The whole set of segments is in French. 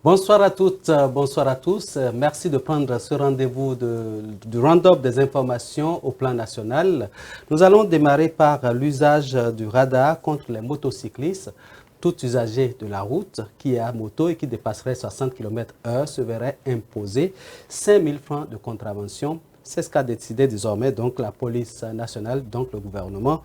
Bonsoir à toutes, bonsoir à tous. Merci de prendre ce rendez-vous du round-up des informations au plan national. Nous allons démarrer par l'usage du radar contre les motocyclistes. Tout usager de la route qui est à moto et qui dépasserait 60 km/h se verrait imposer 5 000 francs de contravention. C'est ce qu'a décidé désormais donc la police nationale, donc le gouvernement.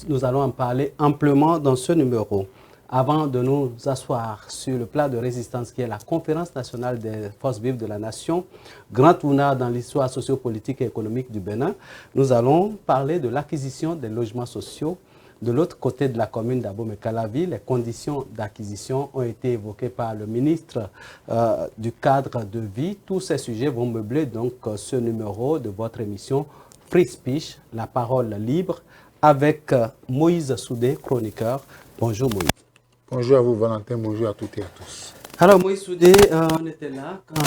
Nous allons en parler amplement dans ce numéro. Avant de nous asseoir sur le plat de résistance qui est la conférence nationale des forces vives de la nation, grand tournant dans l'histoire sociopolitique et économique du Bénin, nous allons parler de l'acquisition des logements sociaux. De l'autre côté de la commune d'Abomey-Calavi, les conditions d'acquisition ont été évoquées par le ministre du cadre de vie. Tous ces sujets vont meubler donc ce numéro de votre émission Free Speech, la parole libre, avec Moïse Soudé, chroniqueur. Bonjour Moïse. Bonjour à vous Valentin, bonjour à toutes et à tous. Alors Moïse Soudé, on était là quand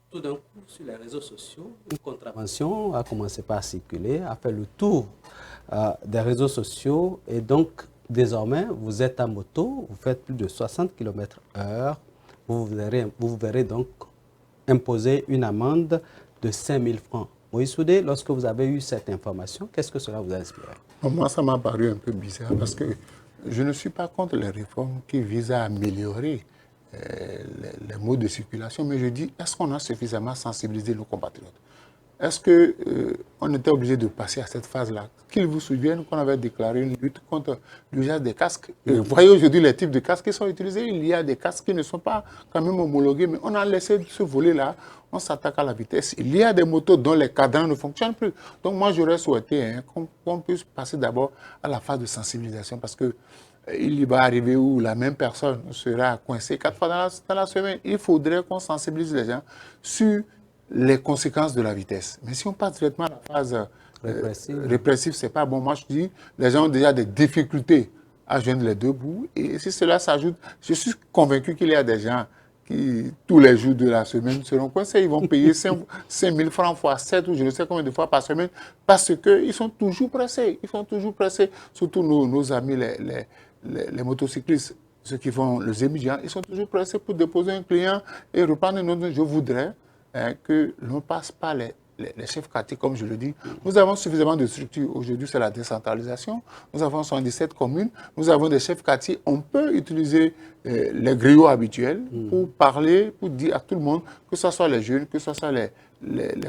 tout d'un coup sur les réseaux sociaux, une contravention a commencé par circuler, a fait le tour des réseaux sociaux et donc désormais vous êtes à moto, vous faites plus de 60 km/h, vous vous verrez donc imposer une amende de 5 000 francs. Moïse Soudé, lorsque vous avez eu cette information, qu'est-ce que cela vous a inspiré? Moi, ça m'a paru un peu bizarre parce que je ne suis pas contre les réformes qui visent à améliorer les modes de circulation, mais je dis, est-ce qu'on a suffisamment sensibilisé nos compatriotes? Est-ce qu'on était obligé de passer à cette phase-là? Qu'ils vous souviennent qu'on avait déclaré une lutte contre l'usage des casques. Vous voyez aujourd'hui les types de casques qui sont utilisés. Il y a des casques qui ne sont pas quand même homologués, mais on a laissé ce volet-là. On s'attaque à la vitesse. Il y a des motos dont les cadrans ne fonctionnent plus. Donc moi, j'aurais souhaité qu'on puisse passer d'abord à la phase de sensibilisation parce que il va arriver où la même personne sera coincée 4 fois dans la semaine. Il faudrait qu'on sensibilise les gens sur les conséquences de la vitesse. Mais si on passe directement à la phase répressive, c'est pas bon. Moi, je dis, les gens ont déjà des difficultés à joindre les deux bouts. Et si cela s'ajoute, je suis convaincu qu'il y a des gens qui, tous les jours de la semaine, seront coincés. Ils vont payer 5 000 francs fois 7 ou je ne sais combien de fois par semaine parce qu'ils sont toujours pressés. Ils sont toujours pressés. Surtout nos amis, les motocyclistes, ceux qui font les émigrants, ils sont toujours pressés pour déposer un client et reprendre une autre. Je voudrais que l'on ne passe pas les chefs quartiers, comme je le dis. Nous avons suffisamment de structures. Aujourd'hui, c'est la décentralisation. Nous avons 77 communes. Nous avons des chefs quartiers. On peut utiliser les griots habituels pour parler, pour dire à tout le monde, que ce soit les jeunes, que ce soit les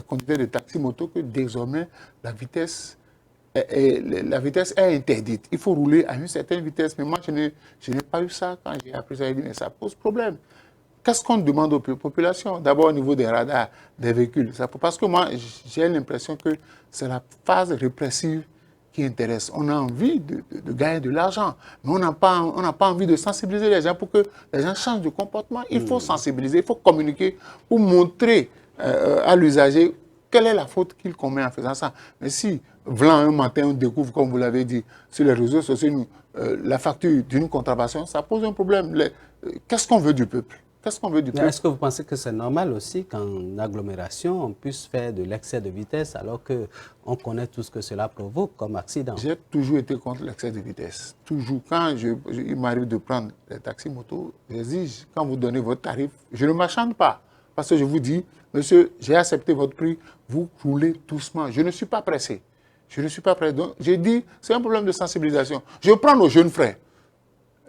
conducteurs de taxi-moto, que désormais, la vitesse est interdite. Il faut rouler à une certaine vitesse. Mais moi, je n'ai pas eu ça quand j'ai appris ça. J'ai dit, mais ça pose problème. Qu'est-ce qu'on demande aux populations? D'abord au niveau des radars, des véhicules. Parce que moi, j'ai l'impression que c'est la phase répressive qui intéresse. On a envie de gagner de l'argent, mais on n'a pas envie de sensibiliser les gens pour que les gens changent de comportement. Il faut sensibiliser, il faut communiquer pour montrer à l'usager quelle est la faute qu'il commet en faisant ça. Mais si, v'là un matin, on découvre, comme vous l'avez dit, sur les réseaux sociaux, la facture d'une contravention, ça pose un problème. Qu'est-ce qu'on veut du peuple? Qu'est-ce qu'on veut du peuple? Est-ce que vous pensez que c'est normal aussi qu'en agglomération, on puisse faire de l'excès de vitesse alors qu'on connaît tout ce que cela provoque comme accident? J'ai toujours été contre l'excès de vitesse. Toujours. Quand il m'arrive de prendre les taxis motos, j'exige, quand vous donnez votre tarif, je ne m'achante pas. Parce que je vous dis, monsieur, j'ai accepté votre prix, vous roulez doucement. Je ne suis pas pressé. Je ne suis pas pressé. Donc, j'ai dit, c'est un problème de sensibilisation. Je prends nos jeunes frères.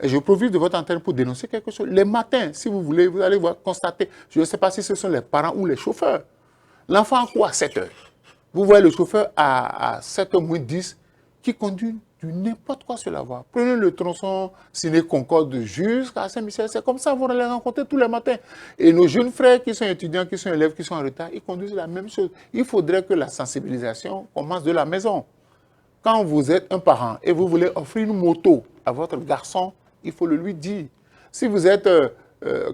Et je profite de votre antenne pour dénoncer quelque chose. Les matins, si vous voulez, vous allez constater, je ne sais pas si ce sont les parents ou les chauffeurs. L'enfant court à 7 heures. Vous voyez le chauffeur à 7h moins 10 qui conduit du n'importe quoi sur la voie. Prenez le tronçon Ciné-Concorde jusqu'à Saint-Michel. C'est comme ça, vous allez les rencontrer tous les matins. Et nos jeunes frères qui sont étudiants, qui sont élèves, qui sont en retard, ils conduisent la même chose. Il faudrait que la sensibilisation commence de la maison. Quand vous êtes un parent et vous voulez offrir une moto à votre garçon, il faut le lui dire. Si vous êtes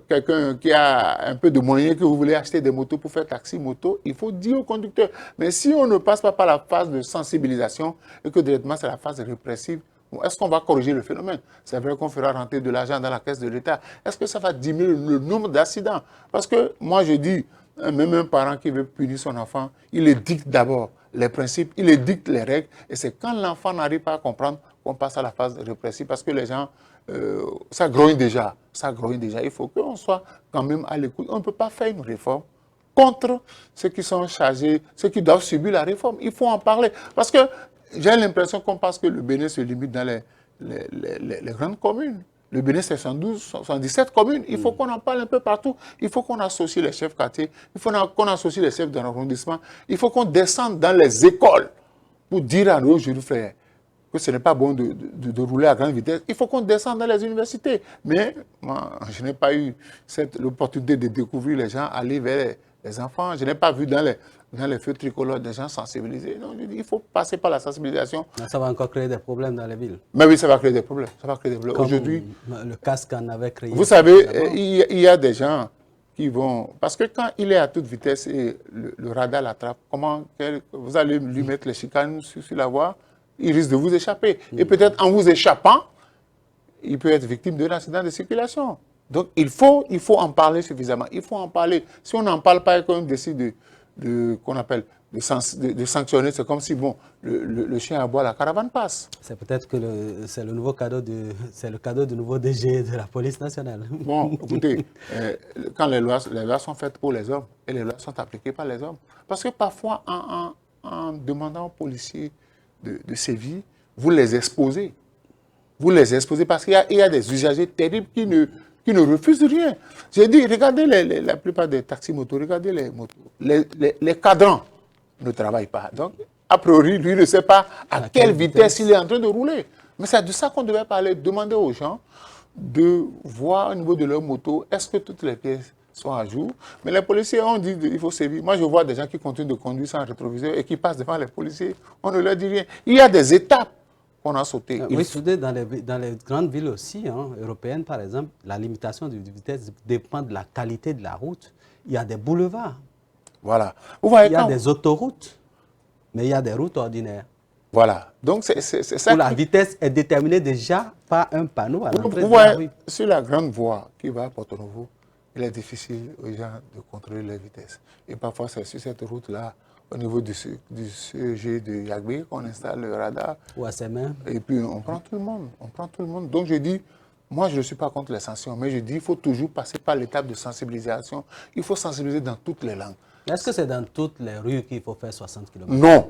quelqu'un qui a un peu de moyens, que vous voulez acheter des motos pour faire taxi-moto, il faut dire au conducteur. Mais si on ne passe pas par la phase de sensibilisation et que directement c'est la phase répressive, est-ce qu'on va corriger le phénomène? C'est vrai qu'on fera rentrer de l'argent dans la caisse de l'État. Est-ce que ça va diminuer le nombre d'accidents? Parce que moi je dis, même un parent qui veut punir son enfant, il édicte d'abord les principes, il édicte les règles. Et c'est quand l'enfant n'arrive pas à comprendre qu'on passe à la phase répressive parce que les gens, ça grogne déjà. ça grogne déjà. Il faut qu'on soit quand même à l'écoute. On ne peut pas faire une réforme contre ceux qui sont chargés, ceux qui doivent subir la réforme. Il faut en parler. Parce que j'ai l'impression qu'on pense que le Bénin se limite dans les grandes communes. Le Bénin, c'est 112, 117 communes. Il faut qu'on en parle un peu partout. Il faut qu'on associe les chefs quartiers. Il faut qu'on associe les chefs d'arrondissement. Il faut qu'on descende dans les écoles pour dire à nos jeunes frères que ce n'est pas bon de rouler à grande vitesse. Il faut qu'on descende dans les universités. Mais moi, je n'ai pas eu l'opportunité de découvrir les gens aller vers les enfants. Je n'ai pas vu dans les feux tricolores des gens sensibilisés. Non, il faut passer par la sensibilisation. Ça va encore créer des problèmes dans les villes. Mais oui, ça va créer des problèmes. Ça va créer des problèmes. Aujourd'hui, le casque en avait créé. Vous savez, il y a des gens qui vont... Parce que quand il est à toute vitesse et le radar l'attrape, comment vous allez lui mettre les chicanes sur la voie? Il risque de vous échapper. Et peut-être en vous échappant, il peut être victime d'un accident de circulation. Donc il faut en parler suffisamment. Il faut en parler. Si on n'en parle pas et qu'on décide qu'on appelle de sanctionner, c'est comme si bon, le chien aboie, la caravane passe. C'est peut-être que c'est le nouveau cadeau c'est le cadeau du nouveau DG de la police nationale. Bon, écoutez, quand les lois sont faites pour les hommes et les lois sont appliquées par les hommes, parce que parfois en demandant aux policiers de sévir, vous les exposez. Vous les exposez parce qu'il y a des usagers terribles qui ne refusent rien. J'ai dit, regardez la plupart des taxis motos, regardez les motos. Les cadrans ne travaillent pas. Donc, a priori, lui ne sait pas à quelle vitesse il est en train de rouler. Mais c'est de ça qu'on devait parler. Demander aux gens de voir au niveau de leur moto, est-ce que toutes les pièces sont à jour. Mais les policiers ont dit qu'il faut sévir. Moi, je vois des gens qui continuent de conduire sans rétroviseur et qui passent devant les policiers. On ne leur dit rien. Il y a des étapes qu'on a sautées. Oui, soudé, dans les grandes villes aussi, européennes par exemple, la limitation de vitesse dépend de la qualité de la route. Il y a des boulevards. Voilà. Vous voyez, il y a des autoroutes, mais il y a des routes ordinaires. Voilà. Donc, c'est ça. Où la vitesse est déterminée déjà par un panneau à l'entrée de la rue. Sur la grande voie qui va à Porto-Novo, il est difficile aux gens de contrôler les vitesses. Et parfois, c'est sur cette route-là, au niveau du CEG de Yagbé, qu'on installe le radar. Ou à ses mains. Et puis, on prend tout le monde. On prend tout le monde. Donc, je dis, moi, je ne suis pas contre les sanctions, mais je dis, il faut toujours passer par l'étape de sensibilisation. Il faut sensibiliser dans toutes les langues. Est-ce que c'est dans toutes les rues qu'il faut faire 60 km? Non.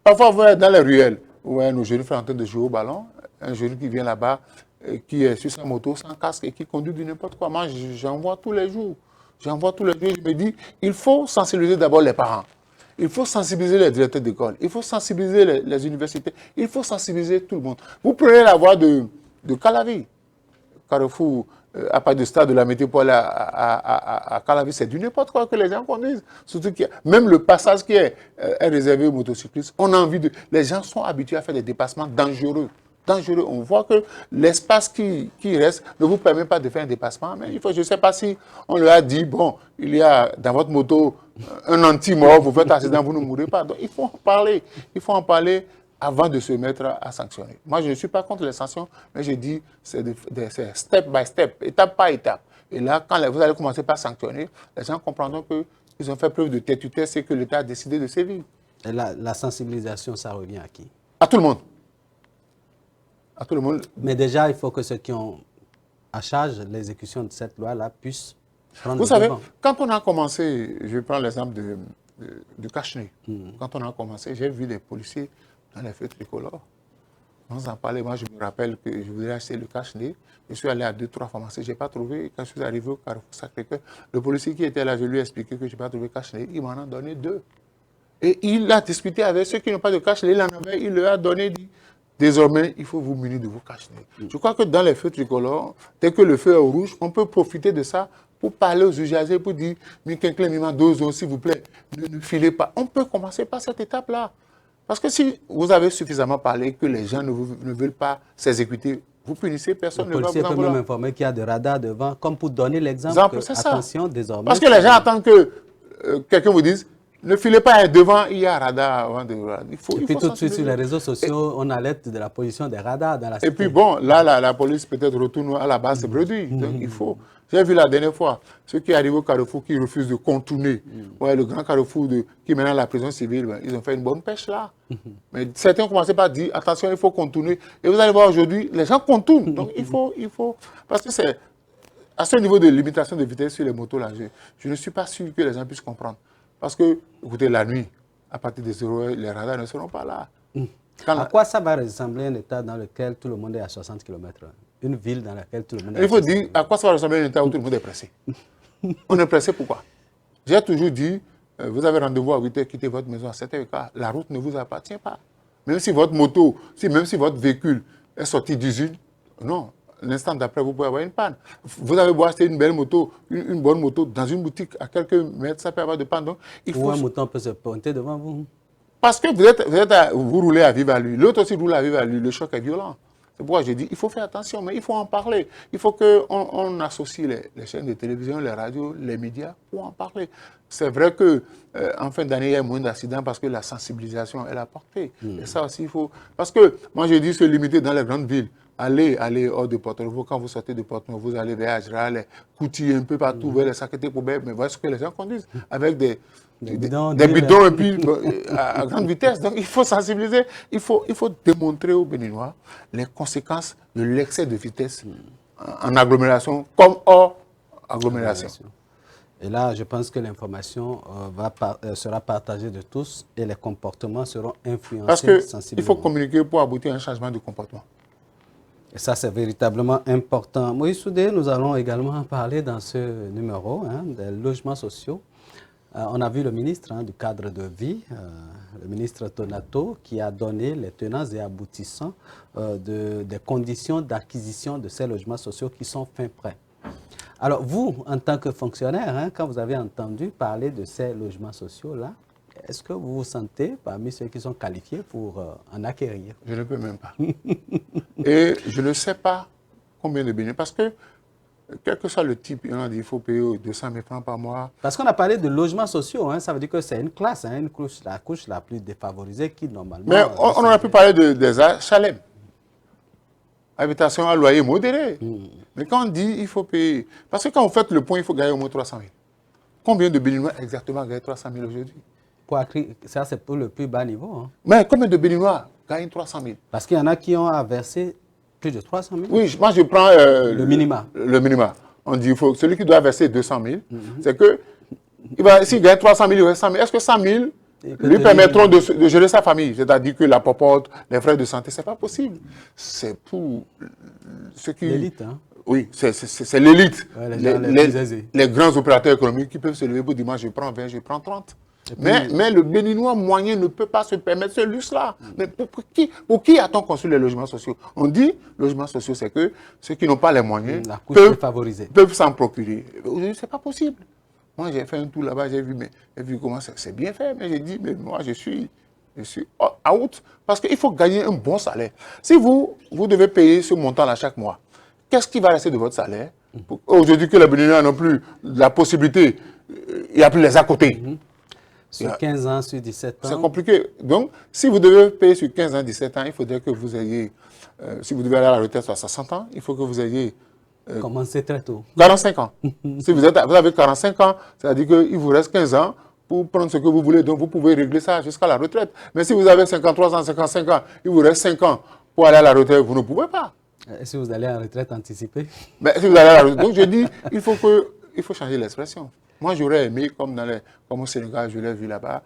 Parfois, vous voyez dans les ruelles, vous voyez nos jeunes frères en train de jouer au ballon, un jeune qui vient là-bas, qui est sur sa moto sans casque et qui conduit du n'importe quoi. Moi, j'en vois tous les jours. J'en vois tous les jours. Je me dis, il faut sensibiliser d'abord les parents. Il faut sensibiliser les directeurs d'école. Il faut sensibiliser les universités. Il faut sensibiliser tout le monde. Vous prenez la voie de Calavi. Carrefour, à part du stade de la météo pour aller à Calavi, c'est du n'importe quoi que les gens conduisent. Surtout même le passage qui est réservé aux motocyclistes, on a envie de... Les gens sont habitués à faire des dépassements dangereux. Dangereux. On voit que l'espace qui reste ne vous permet pas de faire un dépassement. Mais il faut, je ne sais pas si on leur a dit, bon, il y a dans votre moto un anti-mort, vous faites accident, vous ne mourrez pas. Donc il faut en parler. Il faut en parler avant de se mettre à sanctionner. Moi, je ne suis pas contre les sanctions, mais je dis c'est step by step, étape par étape. Et là, quand vous allez commencer par sanctionner, les gens comprendront qu'ils ont fait preuve de têtudesse et que l'État a décidé de sévir. Et la sensibilisation, ça revient à qui? À tout le monde. À tout le monde. Mais déjà, il faut que ceux qui ont à charge l'exécution de cette loi-là puissent prendre Vous savez, quand on a commencé, je prends l'exemple de Cache-Nez. Quand on a commencé, j'ai vu des policiers dans les feux tricolores. On en parlait. Moi, je me rappelle que je voulais acheter le Cache-Nez. Je suis allé à 2-3 pharmacies, je n'ai pas trouvé. Quand je suis arrivé au Carrefour Sacré-Cœur, le policier qui était là, je lui ai expliqué que je n'ai pas trouvé Cache-Nez. Il m'en a donné 2. Et il a discuté avec ceux qui n'ont pas de Cache-Nez. Il en avait, il leur a donné, dit, désormais, il faut vous munir de vos Cache-Nez. Je crois que dans les feux tricolores, dès que le feu est au rouge, on peut profiter de ça pour parler aux usagers, pour dire, s'il vous plaît, ne filez pas. On peut commencer par cette étape-là. Parce que si vous avez suffisamment parlé que les gens ne veulent pas s'exécuter, vous punissez, personne ne va vous en vouloir. Le policier peut même informer qu'il y a des radars devant, comme pour donner l'exemple attention, désormais. Parce que les gens attendent que quelqu'un vous dise, ne filez pas devant, il y a un radar avant de... Et puis tout de suite sur les réseaux sociaux, on alerte de la position des radars dans la cité. Et puis bon, là, la police peut-être retourne à la base des produits. Donc il faut... J'ai vu la dernière fois, ceux qui arrivent au Carrefour qui refusent de contourner. Ouais, le grand Carrefour qui est maintenant la prison civile, ben, ils ont fait une bonne pêche là. Mais certains ont commencé par dire, attention, il faut contourner. Et vous allez voir aujourd'hui, les gens contournent. Donc il faut... Parce que à ce niveau de limitation de vitesse sur les motos, là, je ne suis pas sûr que les gens puissent comprendre. Parce que, écoutez, la nuit, à partir de 0 heure, les radars ne seront pas là. À quoi ça va ressembler un État dans lequel tout le monde est à 60 km/h? Une ville dans laquelle tout le monde est à 60 km/h. Il faut dire à quoi ça va ressembler un État où tout le monde est pressé. On est pressé pourquoi? J'ai toujours dit, vous avez rendez-vous à 8 h, quittez votre maison à 7 h. La route ne vous appartient pas. Même si votre moto, même si votre véhicule est sorti d'usine, non, l'instant d'après, vous pouvez avoir une panne. Vous avez beau acheter une belle moto, une bonne moto, dans une boutique, à quelques mètres, ça peut avoir de panne. Donc, Ou un mouton peut se pointer devant vous. Parce que vous roulez à vive allure. L'autre aussi roule à vive allure. Le choc est violent. C'est pourquoi je dis il faut faire attention, mais il faut en parler. Il faut qu'on associe les chaînes de télévision, les radios, les médias pour en parler. C'est vrai qu'en fin d'année, il y a moins d'accidents parce que la sensibilisation est apportée. Et ça aussi, il faut... Parce que moi, je dis se limiter dans les grandes villes. Allez hors de Porto-Novo. Quand vous sortez de Porto-Novo, vous allez vers Ajra, les Kouti, un peu partout, vers les Sakété poubelles. Mais voyez ce que les gens conduisent avec des bidons et puis à grande vitesse. Donc il faut sensibiliser, il faut démontrer aux Béninois les conséquences de l'excès de vitesse en agglomération comme hors agglomération. Et là, je pense que l'information sera partagée de tous et les comportements seront influencés Parce qu'il faut communiquer pour aboutir à un changement de comportement. Et ça, c'est véritablement important. Moïse Soudé, nous allons également parler dans ce numéro des logements sociaux. On a vu le ministre du cadre de vie, le ministre Tonato, qui a donné les tenants et aboutissants des conditions d'acquisition de ces logements sociaux qui sont fin prêts. Alors vous, en tant que fonctionnaire, quand vous avez entendu parler de ces logements sociaux-là, est-ce que vous vous sentez parmi ceux qui sont qualifiés pour en acquérir? Je ne peux même pas. Et je ne sais pas combien de bénéfices, parce que quel que soit le type, on a dit qu'il faut payer 200 000 francs par mois. Parce qu'on a parlé de logements sociaux, ça veut dire que c'est une classe, la couche la plus défavorisée qui normalement... Mais on a pu parler des HLM, habitation à loyer modéré. Mais quand on dit il faut payer... Parce que quand vous faites le point, il faut gagner au moins 300 000. Combien de Béninois exactement gagnent 300 000 aujourd'hui? Ça, c'est pour le plus bas niveau. Mais combien de Béninois gagnent 300 000? Parce qu'il y en a qui ont à verser plus de 300 000. Oui, moi je prends le minima. Le minima. On dit celui qui doit verser 200 000, c'est que s'il gagne 300 000, il reste 100 000. Est-ce que 100 000 lui permettront de gérer sa famille? C'est-à-dire que la popote, les frais de santé, ce n'est pas possible. C'est pour ceux qui... L'élite, Oui, c'est l'élite. Ouais, les grands opérateurs économiques qui peuvent se lever pour dire, moi je prends 20, je prends 30. Mais le Béninois moyen ne peut pas se permettre ce luxe-là. Mais pour qui a-t-on construit les logements sociaux? On dit, logements sociaux, c'est que ceux qui n'ont pas les moyens peuvent s'en procurer. C'est pas possible. Moi, j'ai fait un tour là-bas, j'ai vu comment c'est bien fait, mais j'ai dit, mais moi, je suis out, parce qu'il faut gagner un bon salaire. Si vous devez payer ce montant-là chaque mois, qu'est-ce qui va rester de votre salaire? Aujourd'hui que les Béninois n'ont plus la possibilité, il n'y a plus les à côté. Sur 15 ans, sur 17 ans. C'est compliqué. Donc, si vous devez payer sur 15 ans, 17 ans, il faudrait que vous ayez, si vous devez aller à la retraite à 60 ans, il faut que vous ayez... commencé très tôt. 45 ans. Si vous avez 45 ans, c'est-à-dire qu'il vous reste 15 ans pour prendre ce que vous voulez. Donc, vous pouvez régler ça jusqu'à la retraite. Mais si vous avez 53 ans, 55 ans, il vous reste 5 ans pour aller à la retraite, vous ne pouvez pas. Et si vous allez à la retraite anticipée? Mais si vous allez à la retraite, donc je dis, il faut changer l'expression. Moi, j'aurais aimé, comme au Sénégal, je l'ai vu là-bas,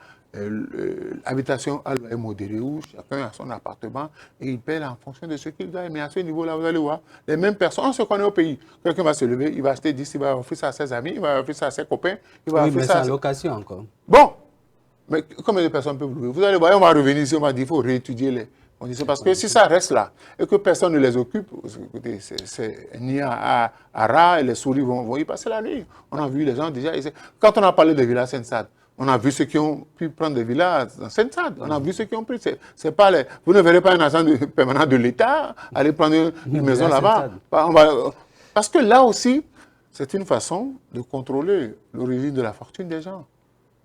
l'habitation à loyer modéré où chacun a son appartement et il paie en fonction de ce qu'il gagne. Mais à ce niveau-là, vous allez voir, les mêmes personnes, on se connaît au pays. Quelqu'un va se lever, il va acheter 10, il va offrir ça à ses amis, il va offrir ça à ses copains. Il va offrir ça à location encore. Bon, mais combien de personnes peuvent louer? Vous allez voir, on va revenir ici, on va dire qu'il faut réétudier les... On dit c'est parce que si ça reste là et que personne ne les occupe, écoutez, c'est ni à rat et les souris vont y passer la nuit. On a vu les gens déjà. Quand on a parlé de villas Sainte-Sade, on a vu ceux qui ont pu prendre des villas dans Sainte-Sade. On a vu ceux qui ont pris. C'est pas vous ne verrez pas un agent permanent de l'État aller prendre une maison là-bas. Parce que là aussi, c'est une façon de contrôler l'origine de la fortune des gens.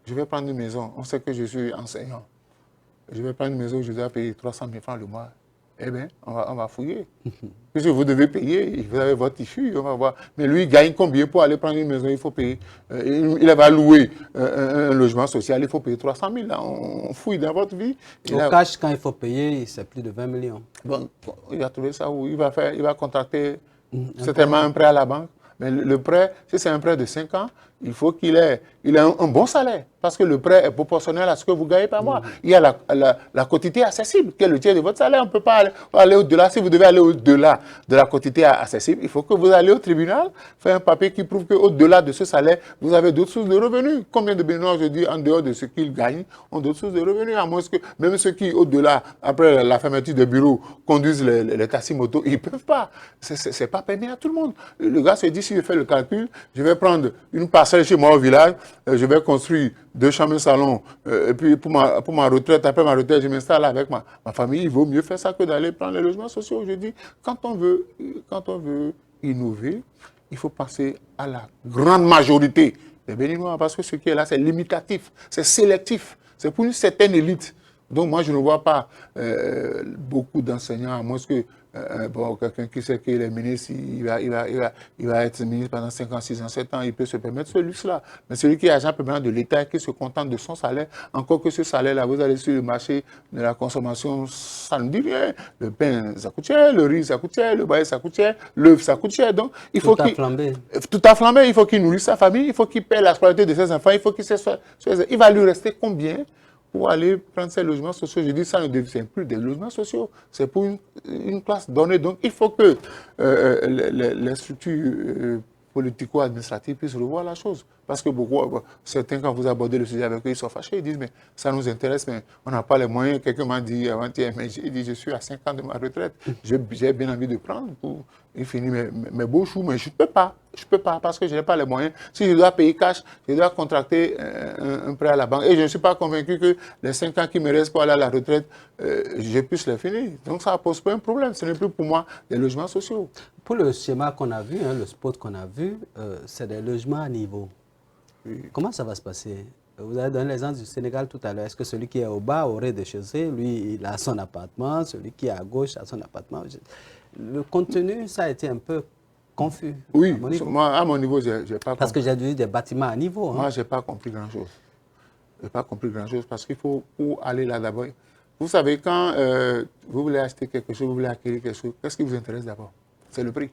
Je vais prendre une maison. On sait que je suis enseignant. Je vais prendre une maison où je dois payer 300 000 francs le mois. Eh bien, on va fouiller. Puisque vous devez payer, vous avez votre issue, on va voir. Mais lui, il gagne combien pour aller prendre une maison? Il faut payer. Il va louer un logement social, il faut payer 300 000. Là, on fouille dans votre vie. Au cash, quand il faut payer, c'est plus de 20 millions. Bon, il va trouver ça où il va contracter certainement un prêt à la banque. Mais le prêt, si c'est un prêt de 5 ans, il faut qu'il ait un bon salaire. Parce que le prêt est proportionnel à ce que vous gagnez par mois. Il y a la quotité accessible, qui est le tiers de votre salaire. On ne peut pas aller au-delà. Si vous devez aller au-delà de la quotité accessible, il faut que vous allez au tribunal, faire un papier qui prouve qu'au-delà de ce salaire, vous avez d'autres sources de revenus. Combien de Béninois, je dis, en dehors de ce qu'ils gagnent, ont d'autres sources de revenus, à moins que même ceux qui, au-delà, après la fermeture des bureaux, conduisent les taxis motos, ils ne peuvent pas. Ce n'est pas permis à tout le monde. Le gars se dit, si je fais le calcul, je vais prendre une parcelle chez moi au village, je vais construire 2 chambres, un salon, et puis pour ma retraite, après ma retraite, je m'installe avec ma famille. Il vaut mieux faire ça que d'aller prendre les logements sociaux. Je dis, quand on veut innover, il faut penser à la grande majorité des Béninois, parce que ce qui est là, c'est limitatif, c'est sélectif, c'est pour une certaine élite. Donc moi, je ne vois pas beaucoup d'enseignants, à moins que quelqu'un qui sait qu'il est ministre, il va être ministre pendant 5 ans, 6 ans, 7 ans, il peut se permettre ce luxe-là. Mais celui qui est agent permanent de l'État et qui se contente de son salaire, encore que ce salaire-là, vous allez sur le marché de la consommation, ça ne dit rien. Le pain, ça coûte cher, le riz, ça coûte cher, le bail, ça coûte cher, l'œuf, ça coûte cher. Donc, il faut qu'il... Tout a flambé. Il faut qu'il nourrisse sa famille, il faut qu'il paie la scolarité de ses enfants, il faut qu'il il va lui rester combien pour aller prendre ces logements sociaux? Je dis, ça ne devient plus des logements sociaux. C'est pour une classe donnée. Donc, il faut que les structures politico-administratives puissent revoir la chose. Parce que certains, quand vous abordez le sujet avec eux, ils sont fâchés. Ils disent, mais ça nous intéresse, mais on n'a pas les moyens. Quelqu'un m'a dit avant-hier, mais j'ai dit, je suis à 5 ans de ma retraite. J'ai bien envie de prendre pour finir mes beaux choux, mais je ne peux pas. Je ne peux pas parce que je n'ai pas les moyens. Si je dois payer cash, je dois contracter un prêt à la banque. Et je ne suis pas convaincu que les 5 ans qui me restent pour aller à la retraite, je puisse les finir. Donc ça ne pose pas un problème. Ce n'est plus pour moi des logements sociaux. Pour le schéma qu'on a vu, le spot qu'on a vu, c'est des logements à niveau. Oui. Comment ça va se passer? Vous avez donné l'exemple du Sénégal tout à l'heure. Est-ce que celui qui est au bas, au rez-de-chaussée, lui, il a son appartement, celui qui est à gauche a son appartement? Le contenu, ça a été un peu confus. Oui, moi, à mon niveau, je n'ai pas compris. Parce que j'ai vu des bâtiments à niveau. Moi, je n'ai pas compris grand-chose. Je n'ai pas compris grand-chose parce qu'il faut pour aller là d'abord. Vous savez, quand vous voulez acheter quelque chose, vous voulez acquérir quelque chose, qu'est-ce qui vous intéresse d'abord? C'est le prix.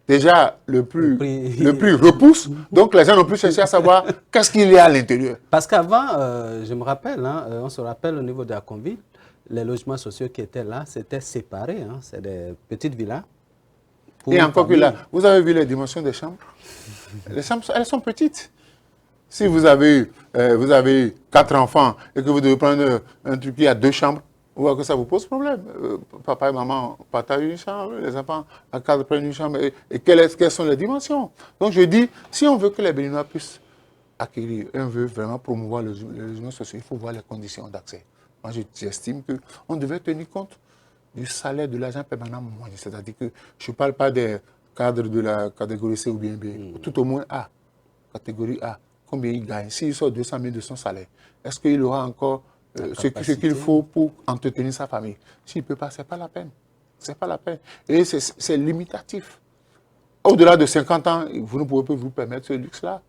Déjà, le prix repousse, donc les gens n'ont plus cherché à savoir qu'est-ce qu'il y a à l'intérieur. Parce qu'avant, je me rappelle, on se rappelle au niveau de la Conville, les logements sociaux qui étaient là, c'était séparé, c'est des petites villas. Et encore que là, vous avez vu les dimensions des chambres? Les chambres, elles sont petites. Si vous avez 4 enfants et que vous devez prendre un truc qui a 2 chambres, vous voyez que ça vous pose problème. Papa et maman partagent une chambre, les enfants à 4 prennent une chambre. Et quelles sont les dimensions? Donc je dis, si on veut que les Béninois puissent acquérir, on veut vraiment promouvoir le logement social, il faut voir les conditions d'accès. Moi, j'estime qu'on devait tenir compte du salaire de l'agent permanent moyen. C'est-à-dire que je ne parle pas des cadres de la catégorie C ou bien B, tout au moins A, catégorie A. Combien il gagne? S'il sort 200 000 de son salaire, est-ce qu'il aura encore ce qu'il faut pour entretenir sa famille? S'il ne peut pas, ce n'est pas la peine. C'est pas la peine. Et c'est limitatif. Au-delà de 50 ans, vous ne pouvez pas vous permettre ce luxe-là.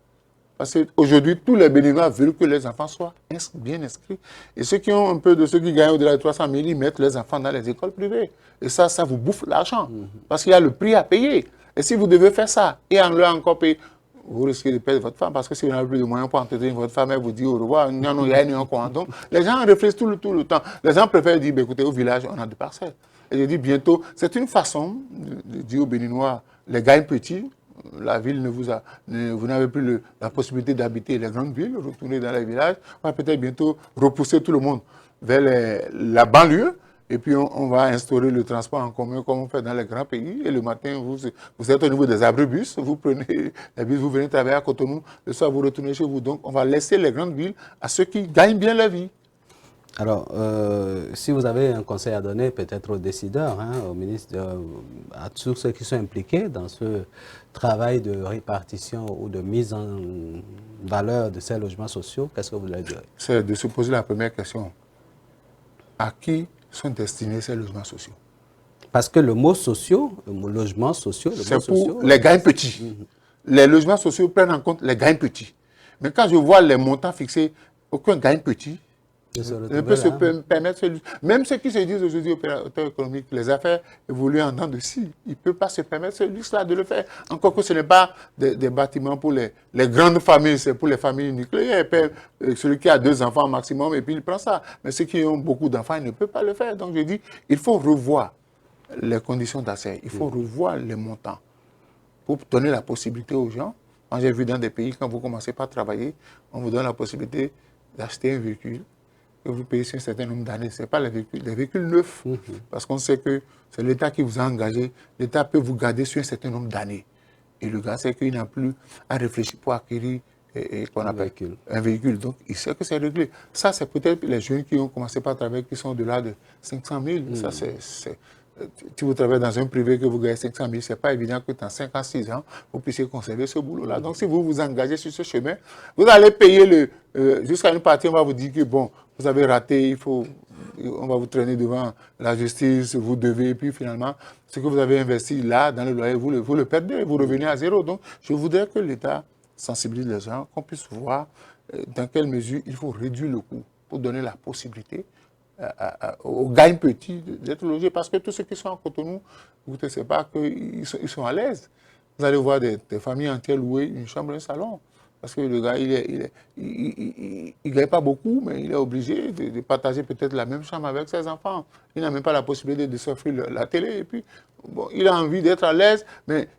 Parce qu'aujourd'hui, tous les Béninois veulent que les enfants soient bien inscrits. Et ceux qui ont un peu de ceux qui gagnent au-delà de 300 000, ils mettent les enfants dans les écoles privées. Et ça vous bouffe l'argent. Parce qu'il y a le prix à payer. Et si vous devez faire ça, et en leur encore payer, vous risquez de perdre votre femme. Parce que si vous n'avez plus de moyens pour entretenir votre femme, elle vous dit au revoir. Donc, les gens réfléchissent tout le temps. Les gens préfèrent dire, écoutez, au village, on a 2 parcelles. Et je dis bientôt, c'est une façon de dire aux Béninois, les gagnent petits. La ville vous n'avez plus la possibilité d'habiter les grandes villes, retourner dans les villages. On va peut-être bientôt repousser tout le monde vers la banlieue. Et puis on va instaurer le transport en commun comme on fait dans les grands pays. Et le matin, vous êtes au niveau des abribus, vous prenez les bus, vous venez travailler à Cotonou. Le soir, vous retournez chez vous. Donc on va laisser les grandes villes à ceux qui gagnent bien leur vie. Alors, si vous avez un conseil à donner peut-être aux décideurs, aux ministres, à tous ceux qui sont impliqués dans ce travail de répartition ou de mise en valeur de ces logements sociaux, qu'est-ce que vous leur direz? C'est de se poser la première question. À qui sont destinés ces logements sociaux? Parce que le mot sociaux, le mot logement sociaux... C'est pour les gains petits. Les logements sociaux prennent en compte les gains petits. Mais quand je vois les montants fixés, aucun gain petit ne peut se permettre ce luxe. Même ceux qui se disent aujourd'hui opérateurs économiques, les affaires évoluent en dents de scie. Il ne peut pas se permettre ce luxe-là de le faire. Encore que ce n'est pas des bâtiments pour les grandes familles, c'est pour les familles nucléaires. Celui qui a 2 enfants maximum, et puis il prend ça. Mais ceux qui ont beaucoup d'enfants, ils ne peuvent pas le faire. Donc je dis, il faut revoir les conditions d'accès. Il faut revoir les montants pour donner la possibilité aux gens. Quand j'ai vu dans des pays, quand vous commencez pas à travailler, on vous donne la possibilité d'acheter un véhicule que vous payez sur un certain nombre d'années. Ce n'est pas les véhicules neufs. Parce qu'on sait que c'est l'État qui vous a engagé. L'État peut vous garder sur un certain nombre d'années. Et le gars sait qu'il n'a plus à réfléchir pour acquérir un véhicule. Donc, il sait que c'est réglé. Ça, c'est peut-être les jeunes qui ont commencé par travailler, qui sont au-delà de 500 000. Ça, si vous travaillez dans un privé que vous gagnez 500 000, ce n'est pas évident que dans 5 à 6 ans, vous puissiez conserver ce boulot-là. Donc, si vous vous engagez sur ce chemin, vous allez payer jusqu'à une partie, on va vous dire que, bon, vous avez raté, on va vous traîner devant la justice, vous devez, et puis finalement, ce que vous avez investi là, dans le loyer, vous le perdez, vous revenez à zéro. Donc, je voudrais que l'État sensibilise les gens, qu'on puisse voir dans quelle mesure il faut réduire le coût pour donner la possibilité aux gagne petits d'être logés. Parce que tous ceux qui sont à Cotonou, vous ne savez pas qu'ils sont à l'aise. Vous allez voir des familles entières louer une chambre et un salon. Parce que le gars, il ne gagne pas beaucoup, mais il est obligé de partager peut-être la même chambre avec ses enfants. Il n'a même pas la possibilité de s'offrir la télé. Et puis, bon, il a envie d'être à l'aise, mais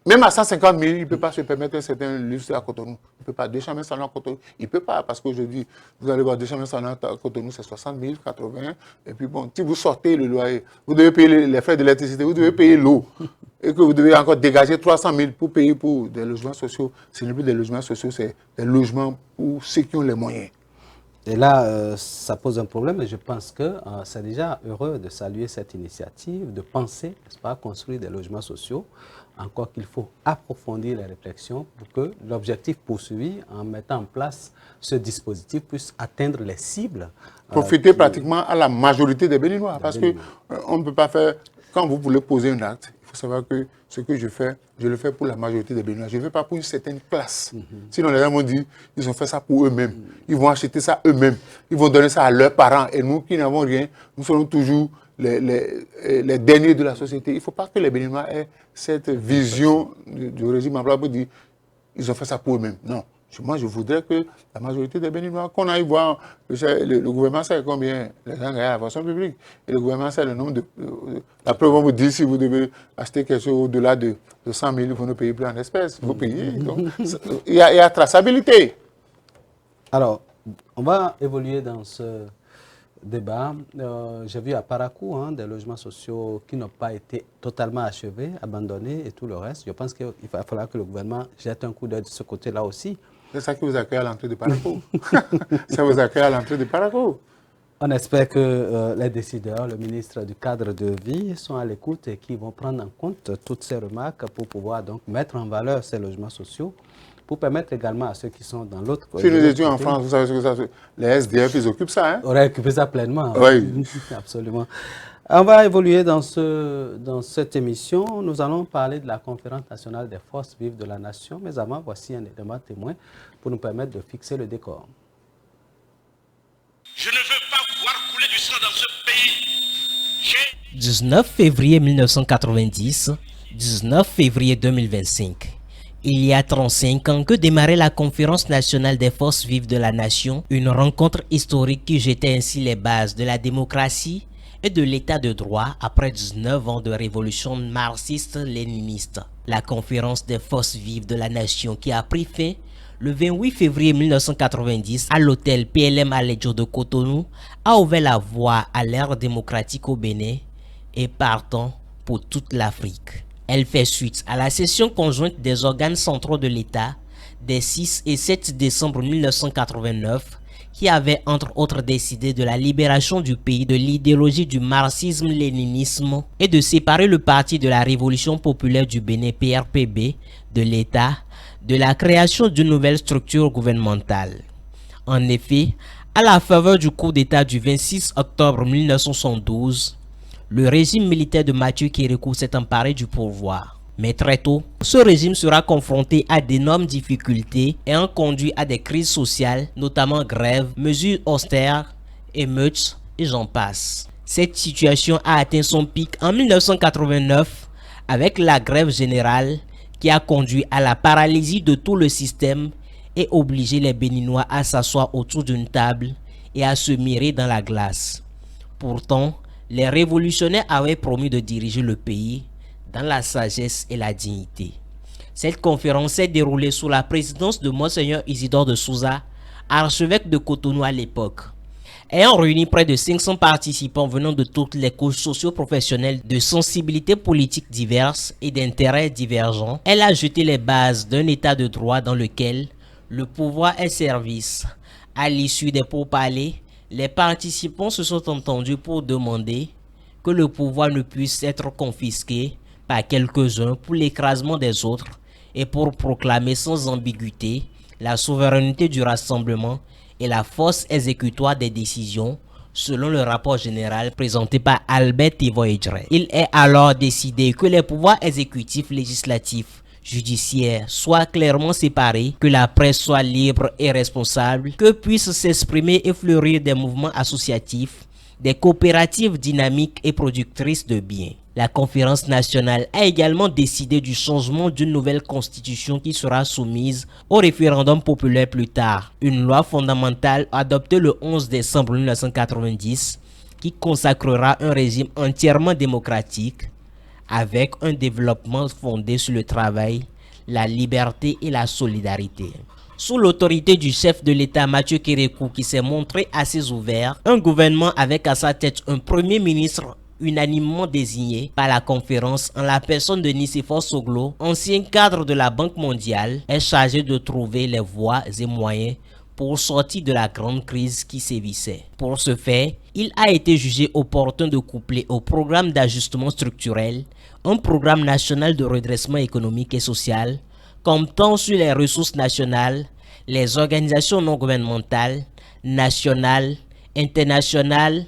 même à 150 000, il ne peut pas se permettre un certain luxe à Cotonou. Il ne peut pas. 2 chambres et un salon à Cotonou, il ne peut pas. Parce qu'aujourd'hui, vous allez voir 2 chambres et un salon à Cotonou, c'est 60 000, 80. Et puis bon, si vous sortez le loyer, vous devez payer les frais d'électricité, vous devez payer l'eau. Et que vous devez encore dégager 300 000 pour payer pour des logements sociaux. Ce n'est plus des logements sociaux, c'est des logements pour ceux qui ont les moyens. Et là, ça pose un problème, et je pense que c'est déjà heureux de saluer cette initiative, de penser, n'est-ce pas, construire des logements sociaux, encore qu'il faut approfondir les réflexions pour que l'objectif poursuivi en mettant en place ce dispositif puisse atteindre les cibles. Profiter pratiquement à la majorité des Béninois, parce qu'on ne peut pas faire, quand vous voulez poser un acte, il faut savoir que ce que je fais, je le fais pour la majorité des Béninois. Je ne le fais pas pour une certaine classe. Sinon, les gens m'ont dit, ils ont fait ça pour eux-mêmes. Ils vont acheter ça eux-mêmes. Ils vont donner ça à leurs parents. Et nous qui n'avons rien, nous serons toujours les derniers de la société. Il ne faut pas que les Béninois aient cette vision du régime en place pour dire, ils ont fait ça pour eux-mêmes. Non. Moi, je voudrais que la majorité des Béninois, qu'on aille voir, le gouvernement sait combien les gens gagnent à la fonction publique. Et le gouvernement sait le nombre de... La preuve, on vous dit, si vous devez acheter quelque chose au-delà de 100 000, vous ne payez plus en espèces. Vous payez. Donc, il y a traçabilité. Alors, on va évoluer dans ce débat. J'ai vu à Parakou des logements sociaux qui n'ont pas été totalement achevés, abandonnés et tout le reste. Je pense qu'il va falloir que le gouvernement jette un coup d'œil de ce côté-là aussi. C'est ça qui vous accueille à l'entrée de Parakou. Ça vous accueille à l'entrée de Parakou. On espère que les décideurs, le ministre du cadre de vie, sont à l'écoute et qu'ils vont prendre en compte toutes ces remarques pour pouvoir donc mettre en valeur ces logements sociaux, pour permettre également à ceux qui sont dans l'autre côté. Si nous étions en France, vous savez ce que ça fait. Les SDF, ils occupent ça. Hein? On aurait occupé ça pleinement. Oui. Absolument. On va évoluer dans cette émission. Nous allons parler de la conférence nationale des forces vives de la nation. Mais avant, voici un élément témoin pour nous permettre de fixer le décor. Je ne veux pas voir couler du sang dans ce pays. 19 février 1990, 19 février 2025. Il y a 35 ans que démarrait la conférence nationale des forces vives de la nation, une rencontre historique qui jetait ainsi les bases de la démocratie et de l'état de droit après 19 ans de révolution marxiste-léniniste. La conférence des forces vives de la nation qui a pris fin le 28 février 1990 à l'hôtel PLM Aledjo de Cotonou a ouvert la voie à l'ère démocratique au Bénin et partant pour toute l'Afrique. Elle fait suite à la session conjointe des organes centraux de l'État des 6 et 7 décembre 1989 qui avait entre autres décidé de la libération du pays de l'idéologie du marxisme-léninisme et de séparer le Parti de la Révolution populaire du Bénin PRPB de l'État, de la création d'une nouvelle structure gouvernementale. En effet, à la faveur du coup d'État du 26 octobre 1972, le régime militaire de Mathieu Kérékou s'est emparé du pouvoir. Mais très tôt, ce régime sera confronté à d'énormes difficultés ayant conduit à des crises sociales, notamment grèves, mesures austères, émeutes et j'en passe. Cette situation a atteint son pic en 1989 avec la grève générale qui a conduit à la paralysie de tout le système et obligé les Béninois à s'asseoir autour d'une table et à se mirer dans la glace. Pourtant, les révolutionnaires avaient promis de diriger le pays dans la sagesse et la dignité. Cette conférence s'est déroulée sous la présidence de Monseigneur Isidore de Souza, archevêque de Cotonou à l'époque. Ayant réuni près de 500 participants venant de toutes les couches socio-professionnelles de sensibilités politiques diverses et d'intérêts divergents, elle a jeté les bases d'un état de droit dans lequel le pouvoir est service. À l'issue des pourparlers, les participants se sont entendus pour demander que le pouvoir ne puisse être confisqué par quelques-uns pour l'écrasement des autres et pour proclamer sans ambiguïté la souveraineté du rassemblement et la force exécutoire des décisions selon le rapport général présenté par Albert Tevoyedre. Il est alors décidé que les pouvoirs exécutifs, législatifs, judiciaires soient clairement séparés, que la presse soit libre et responsable, que puissent s'exprimer et fleurir des mouvements associatifs, des coopératives dynamiques et productrices de biens. La conférence nationale a également décidé du changement d'une nouvelle constitution qui sera soumise au référendum populaire plus tard. Une loi fondamentale adoptée le 11 décembre 1990 qui consacrera un régime entièrement démocratique avec un développement fondé sur le travail, la liberté et la solidarité. Sous l'autorité du chef de l'État Mathieu Kérékou qui s'est montré assez ouvert, un gouvernement avec à sa tête un premier ministre unanimement désigné par la conférence en la personne de Nicéphore Soglo, ancien cadre de la Banque mondiale, est chargé de trouver les voies et moyens pour sortir de la grande crise qui sévissait. Pour ce faire, il a été jugé opportun de coupler au programme d'ajustement structurel un programme national de redressement économique et social, comptant sur les ressources nationales, les organisations non gouvernementales, nationales, internationales